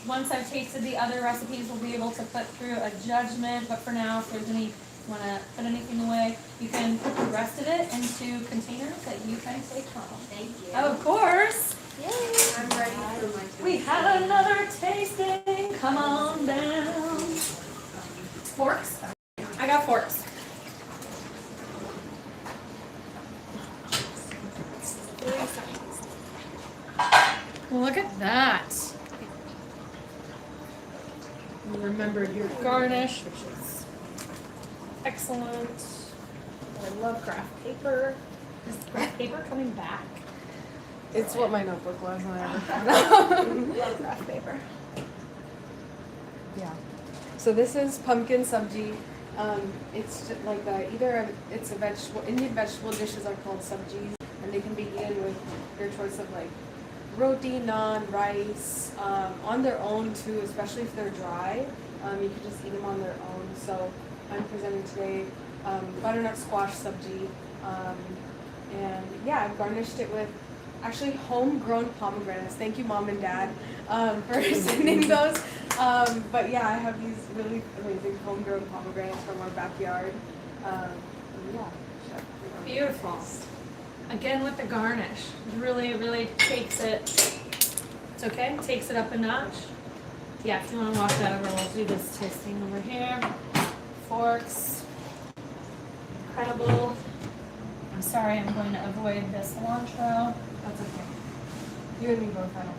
once I've tasted the other recipes, we'll be able to put through a judgment. But for now, if there's any, want to put anything away, you can put the rest of it into containers that you can take home. Thank you. Of course. Yay. I'm ready for my We had another tasting. Come on down. Forks? I got forks. Well, look at that. You remembered your garnish, which is excellent. I love craft paper. Is craft paper coming back? It's what my notebook was when I ever found out. Love craft paper. Yeah. So this is pumpkin sabji. It's just like it's a vegetable. Indian vegetable dishes are called sabjis, and they can be eaten with your choice of like roti, naan, rice, on their own too, especially if they're dry. You can just eat them on their own. So I'm presenting today butternut squash sabji, and yeah, I've garnished it with actually homegrown pomegranates. Thank you, Mom and Dad, for sending those. But yeah, I have these really amazing homegrown pomegranates from our backyard. Yeah. Beautiful. Again with the garnish. Really, really takes it. It's okay? Takes it up a notch. Yeah, if you want to walk that over, we'll do this tasting over here. Forks. Incredible. I'm sorry, I'm going to avoid the cilantro. That's okay. You and me both, I don't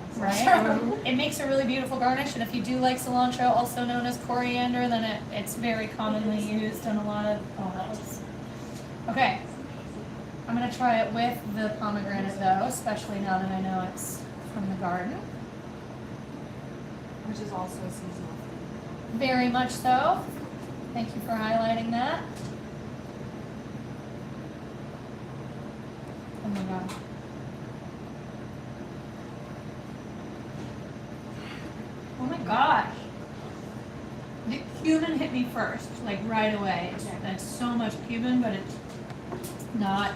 know. Right? It makes a really beautiful garnish, and if you do like cilantro, also known as coriander, then it's very commonly used in a lot of olives. Okay. I'm going to try it with the pomegranate though, especially now that I know it's from the garden. Which is also a seasonal. Very much so. Thank you for highlighting that. Oh my god. Oh my gosh. The cumin hit me first, like right away. It's so much cumin, but it's not.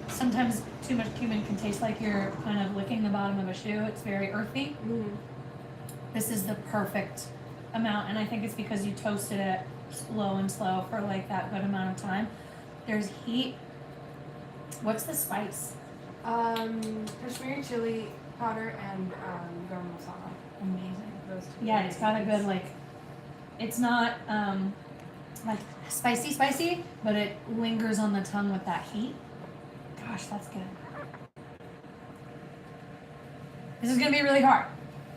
Sometimes too much cumin can taste like you're kind of licking the bottom of a shoe. It's very earthy. Mm-hmm. This is the perfect amount, and I think it's because you toasted it slow and slow for like that good amount of time. There's heat. What's the spice? Kashmiri chili powder and garam masala. Amazing. Those two. Yeah, it's got a good like. It's not like spicy, but it lingers on the tongue with that heat. Gosh, that's good. This is gonna be really hard,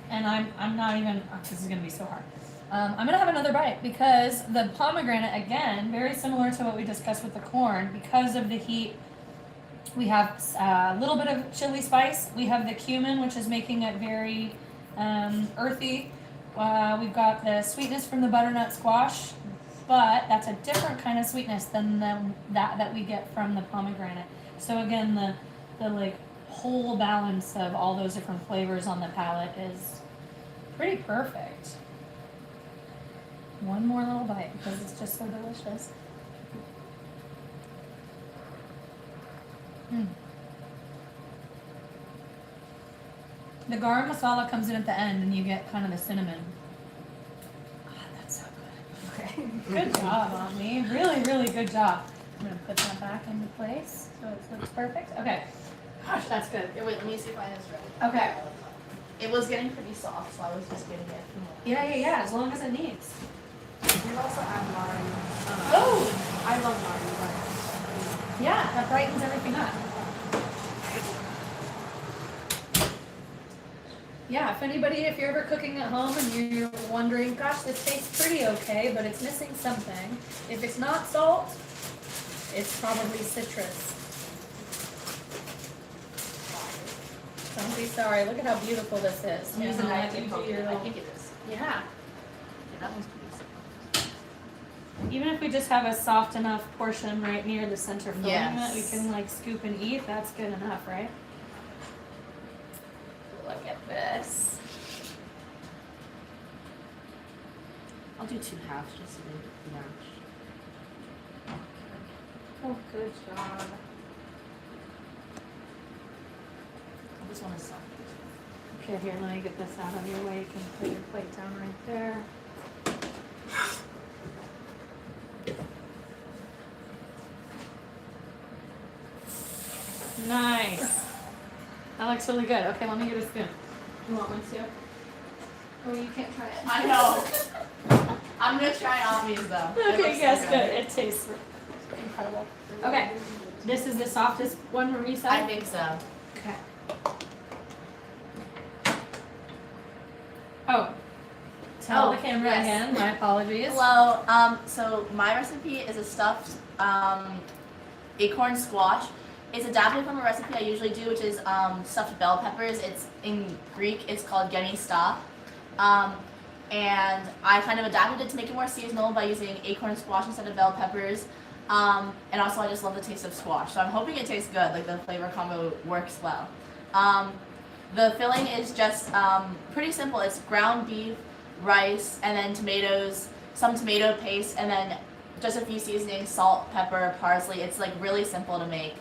and I'm not even. Oh, this is gonna be so hard. I'm gonna have another bite because the pomegranate, again, very similar to what we discussed with the corn. Because of the heat, we have a little bit of chili spice. We have the cumin, which is making it very earthy. We've got the sweetness from the butternut squash, but that's a different kind of sweetness than that we get from the pomegranate. So again, the like whole balance of all those different flavors on the palate is pretty perfect. One more little bite because it's just so delicious. The garam masala comes in at the end and you get kind of the cinnamon. Ah, that's so good. Okay. Good job, Omni. Really, really good job. I'm going to put that back into place so it looks perfect. Okay. Gosh, that's good. Here, wait, let me see if I have this ready. Okay. It was getting pretty soft, so I was just getting it. Yeah, as long as it needs. We also add lime. Oh! I love lime, Yeah, that brightens everything up. Yeah, if you're ever cooking at home and you're wondering, gosh, this tastes pretty okay, but it's missing something. If it's not salt, it's probably citrus. Don't be sorry. Look at how beautiful this is. I'm using that to do your I little- think it is. Yeah. Yeah, that one's pretty soft. Even if we just have a soft enough portion right near the center filling that we Yes. can like scoop and eat, that's good enough, right? Look at this. I'll do 2 halves just to make it match. Oh, good job. This one is soft. Okay, here, let me get this out of your way. You can put your plate down right there. Nice. That looks really good. Okay, let me get a spoon. You want one too? Oh, you can't try it. I know. I'm gonna try Omni's though. It Okay, looks yes, so good. It tastes incredible. Okay, this is the softest one from you I said? think so. Okay. Oh. Tell Oh, the camera yes. again. My apologies. Hello. So my recipe is a stuffed acorn squash. It's adapted from a recipe I usually do, which is stuffed bell peppers. It's in Greek. It's called gemista. And I kind of adapted it to make it more seasonal by using acorn squash instead of bell peppers. And also I just love the taste of squash. So I'm hoping it tastes good, like the flavor combo works well. The filling is just pretty simple. It's ground beef, rice, and then tomatoes, some tomato paste, and then just a few seasonings, salt, pepper, parsley. It's like really simple to make.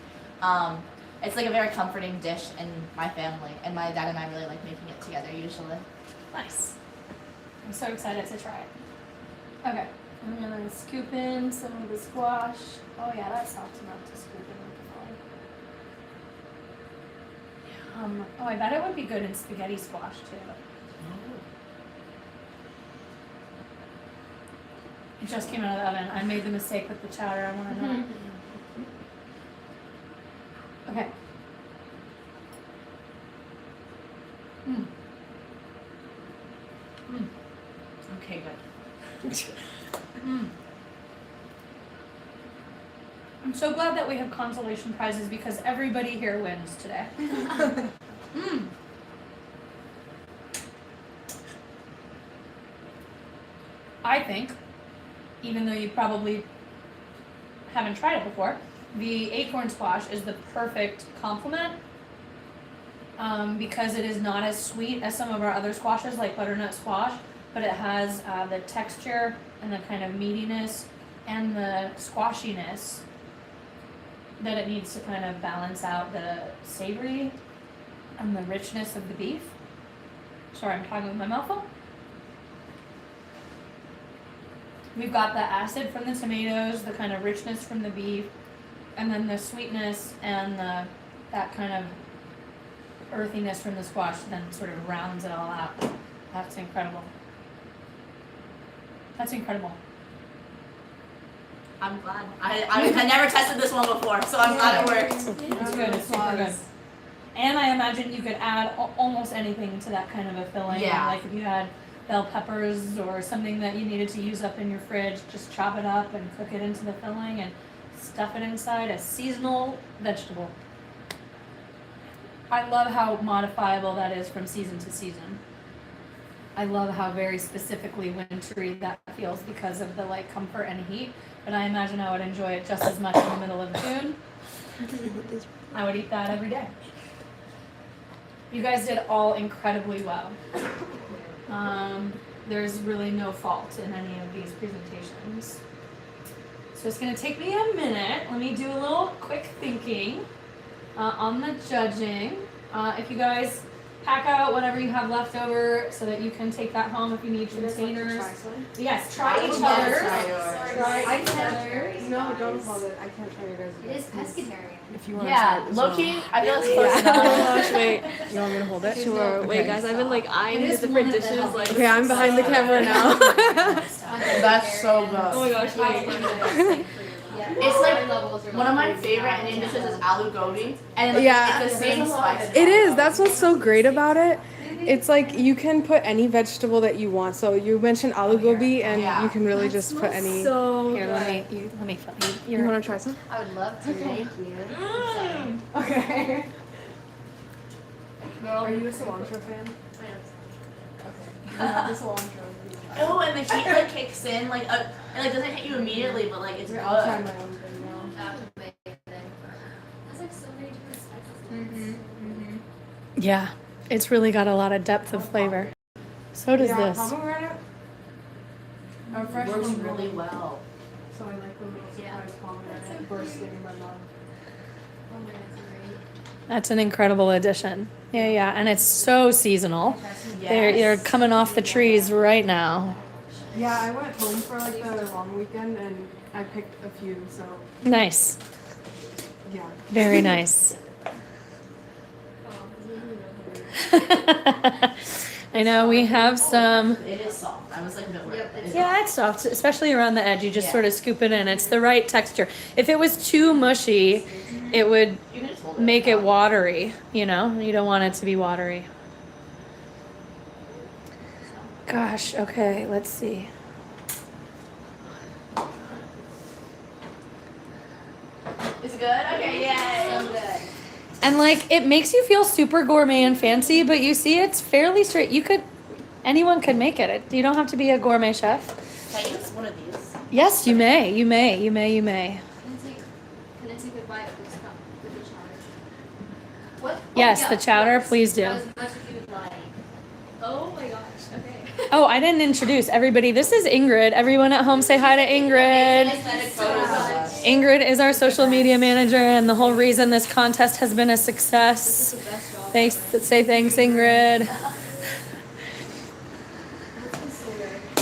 It's like a very comforting dish in my family, and my dad and I really like making it together usually. Nice. I'm so excited to try it. Okay, I'm gonna scoop in some of the squash. Oh yeah, that's soft enough to scoop in with the filling. Oh, I bet it would be good in spaghetti squash too. It just came out of the oven. I made the mistake with the chowder. I want to know. Okay. Mm. Mm. Okay, good. Mm. I'm so glad that we have consolation prizes because everybody here wins today. Mm. I think, even though you probably haven't tried it before, the acorn squash is the perfect complement because it is not as sweet as some of our other squashes like butternut squash, but it has the texture and the kind of meatiness and the squashiness that it needs to kind of balance out the savory and the richness of the beef. Sorry, I'm talking with my mouth full. We've got the acid from the tomatoes, the kind of richness from the beef, and then the sweetness and that kind of earthiness from the squash then sort of rounds it all out. That's incredible. That's incredible. I'm glad. I never tested this one before, so I'm glad it worked. It's good. It's super good. And I imagine you could add almost anything to that kind of a filling. Yeah. Like if you had bell peppers or something that you needed to use up in your fridge, just chop it up and cook it into the filling and stuff it inside a seasonal vegetable. I love how modifiable that is from season to season. I love how very specifically wintry that feels because of the like comfort and heat, but I imagine I would enjoy it just as much in the middle of June. I would eat that every day. You guys did all incredibly well. There's really no fault in any of these presentations. So it's gonna take me a minute. Let me do a little quick thinking on the judging. If you guys pack out whatever you have left over so that you can take that home if you need containers. Yes, try each other's. I can't. No, don't hold it. I can't try your guys'. It is pescatarian. If you want Yeah, to try it. low key, I feel it's close Yeah. enough. Wait, you want me to hold it? Sure. Wait, Okay. guys, I've been like eyeing It the is different one of the dishes. healthiest. Like, Okay, I'm behind the camera now. That's so good. oh my gosh, wait. It's like one of my favorite Indian dishes is aloo gobi, and Yeah. it's the same spice. It is. That's what's so great about it. It's like you can put any vegetable that you want. So you mentioned aloo gobi, and Yeah. you can really just put any. So Here, let me You want to try some? I would love to. Thank you. Okay. Girl. Are you a cilantro fan? Okay. You have the cilantro. Oh, and the heat like kicks in, like it like doesn't hit you immediately, but like it's Okay, I'll try good. my own thing now. That's amazing. That's like so many different spices. Yeah, it's really got a lot of depth of flavor. So does Yeah, this. pomegranate. Our fresh Works one really well. So I like the little Yeah. surprise pomegranate bursting in my mouth. Oh my god, it's great. That's an incredible addition. Yeah, yeah, and it's so seasonal. They're coming off the trees right now. Yeah, I went home for like the long weekend and I picked a few, so Nice. yeah. Very nice. I know we have some. It is soft. I was like, no, Yeah, it's soft, especially around the edge. You just Yeah. sort of scoop it in. It's the right texture. If it was too mushy, it would You can just hold it. make it watery. You know, you don't want it to be watery. Gosh, okay, let's see. Is it good? Okay, yay. So good. And like, it makes you feel super gourmet and fancy, but you see, it's fairly straight. Anyone could make it. You don't have to be a gourmet chef. Can I use one of these? Yes, you may. You may. You may. You may. Can I take a bite of this cup with the chowder? What? Yes, yeah, the chowder, of course. please do. As much as you would like. Oh my gosh. Okay. Oh, I didn't introduce everybody. This is Ingrid. Everyone at home, say hi to Ingrid. Ingrid is our social media manager, and the whole reason this contest has been a success. This is the best job. Thanks. Say thanks, Ingrid.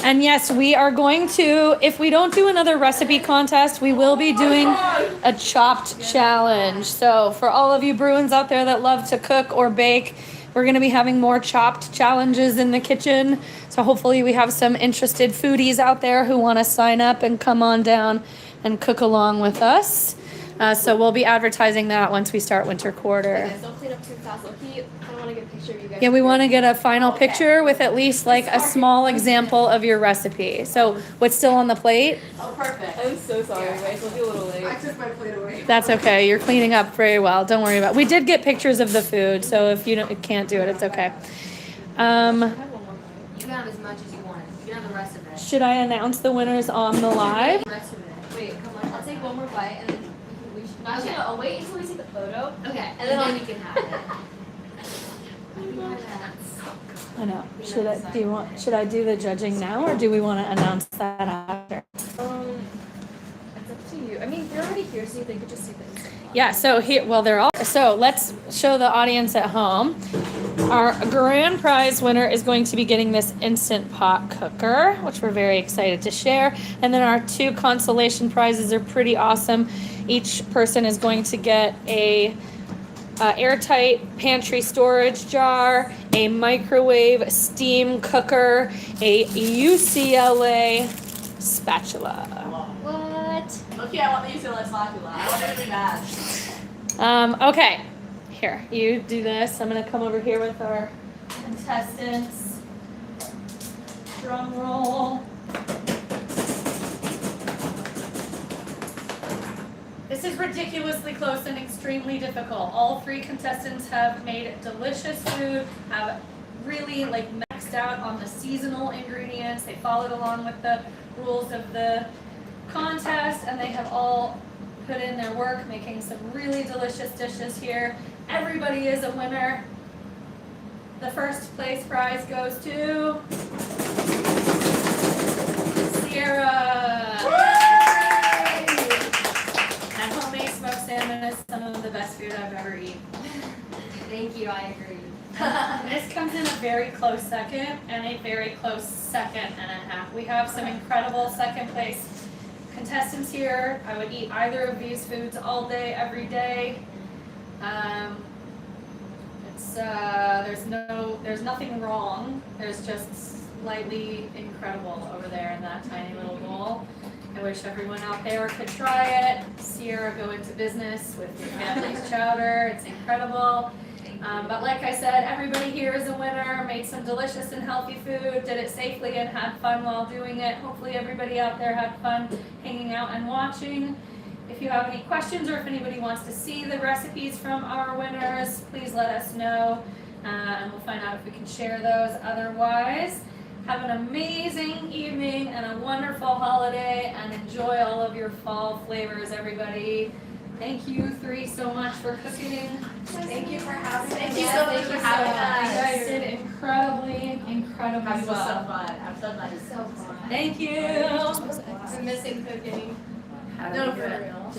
And yes, we are going to, if we don't do another recipe contest, we will be doing a chopped challenge. So for all of you Bruins out there that love to cook or bake, we're going to be having more chopped challenges in the kitchen. So hopefully we have some interested foodies out there who want to sign up and come on down and cook along with us. So we'll be advertising that once we start winter quarter. Guys, don't clean up too fast. I don't want to get a picture of you guys. Yeah, we want to get a final picture with at least like a small example of your recipe. So what's still on the plate? Oh, perfect. I'm so sorry, guys. We'll be a little late. I took my plate away. That's okay. You're cleaning up very well. Don't worry about it. We did get pictures of the food, so if you can't do it, it's okay. I have one more bite. You can have as much as you want. You can have the rest of it. Should I announce the winners on the live? The rest of it. Wait, come on. I'll take one more bite and then we should. Actually, Okay. no, I'll wait until we see the photo. Okay. And then you can have it. I know. Should I do the judging now, or do we want to announce that after? It's up to you. I mean, they're already here, so they could just see the instant pot. Yeah, so here, well, they're all, so let's show the audience at home. Our grand prize winner is going to be getting this Instant Pot cooker, which we're very excited to share. And then our 2 consolation prizes are pretty awesome. Each person is going to get a airtight pantry storage jar, a microwave steam cooker, a UCLA spatula. What? Okay, I want the UCLA spatula. I want it to be bad. Okay, here, you do this. I'm gonna come over here with our contestants. Drum roll. This is ridiculously close and extremely difficult. All 3 contestants have made delicious food, have really maxed out on the seasonal ingredients. They followed along with the rules of the contest, and they have all put in their work making some really delicious dishes here. Everybody is a winner. The first place prize goes to Sierra. And homemade smoked salmon is some of the best food I've ever eaten. Thank you, I agree. This comes in a very close second and a very close second and a half. We have some incredible second place contestants here. I would eat either of these foods all day, every day. There's nothing wrong. There's just slightly incredible over there in that tiny little bowl. I wish everyone out there could try it. Sierra, go into business with your family's chowder. It's incredible. But like I said, everybody here is a winner, made some delicious and healthy food, did it safely and had fun while doing it. Hopefully everybody out there had fun hanging out and watching. If you have any questions or if anybody wants to see the recipes from our winners, please let us know and we'll find out if we can share those. Otherwise, have an amazing evening and a wonderful holiday and enjoy all of your fall flavors, everybody. Thank you 3 so much for cooking. Thank you for having us. Thank you Yes, so much thank for you so having much. You guys us. did incredibly It was so well. fun. I'm so glad. So fun. Thank you. Been missing cooking. No, for real.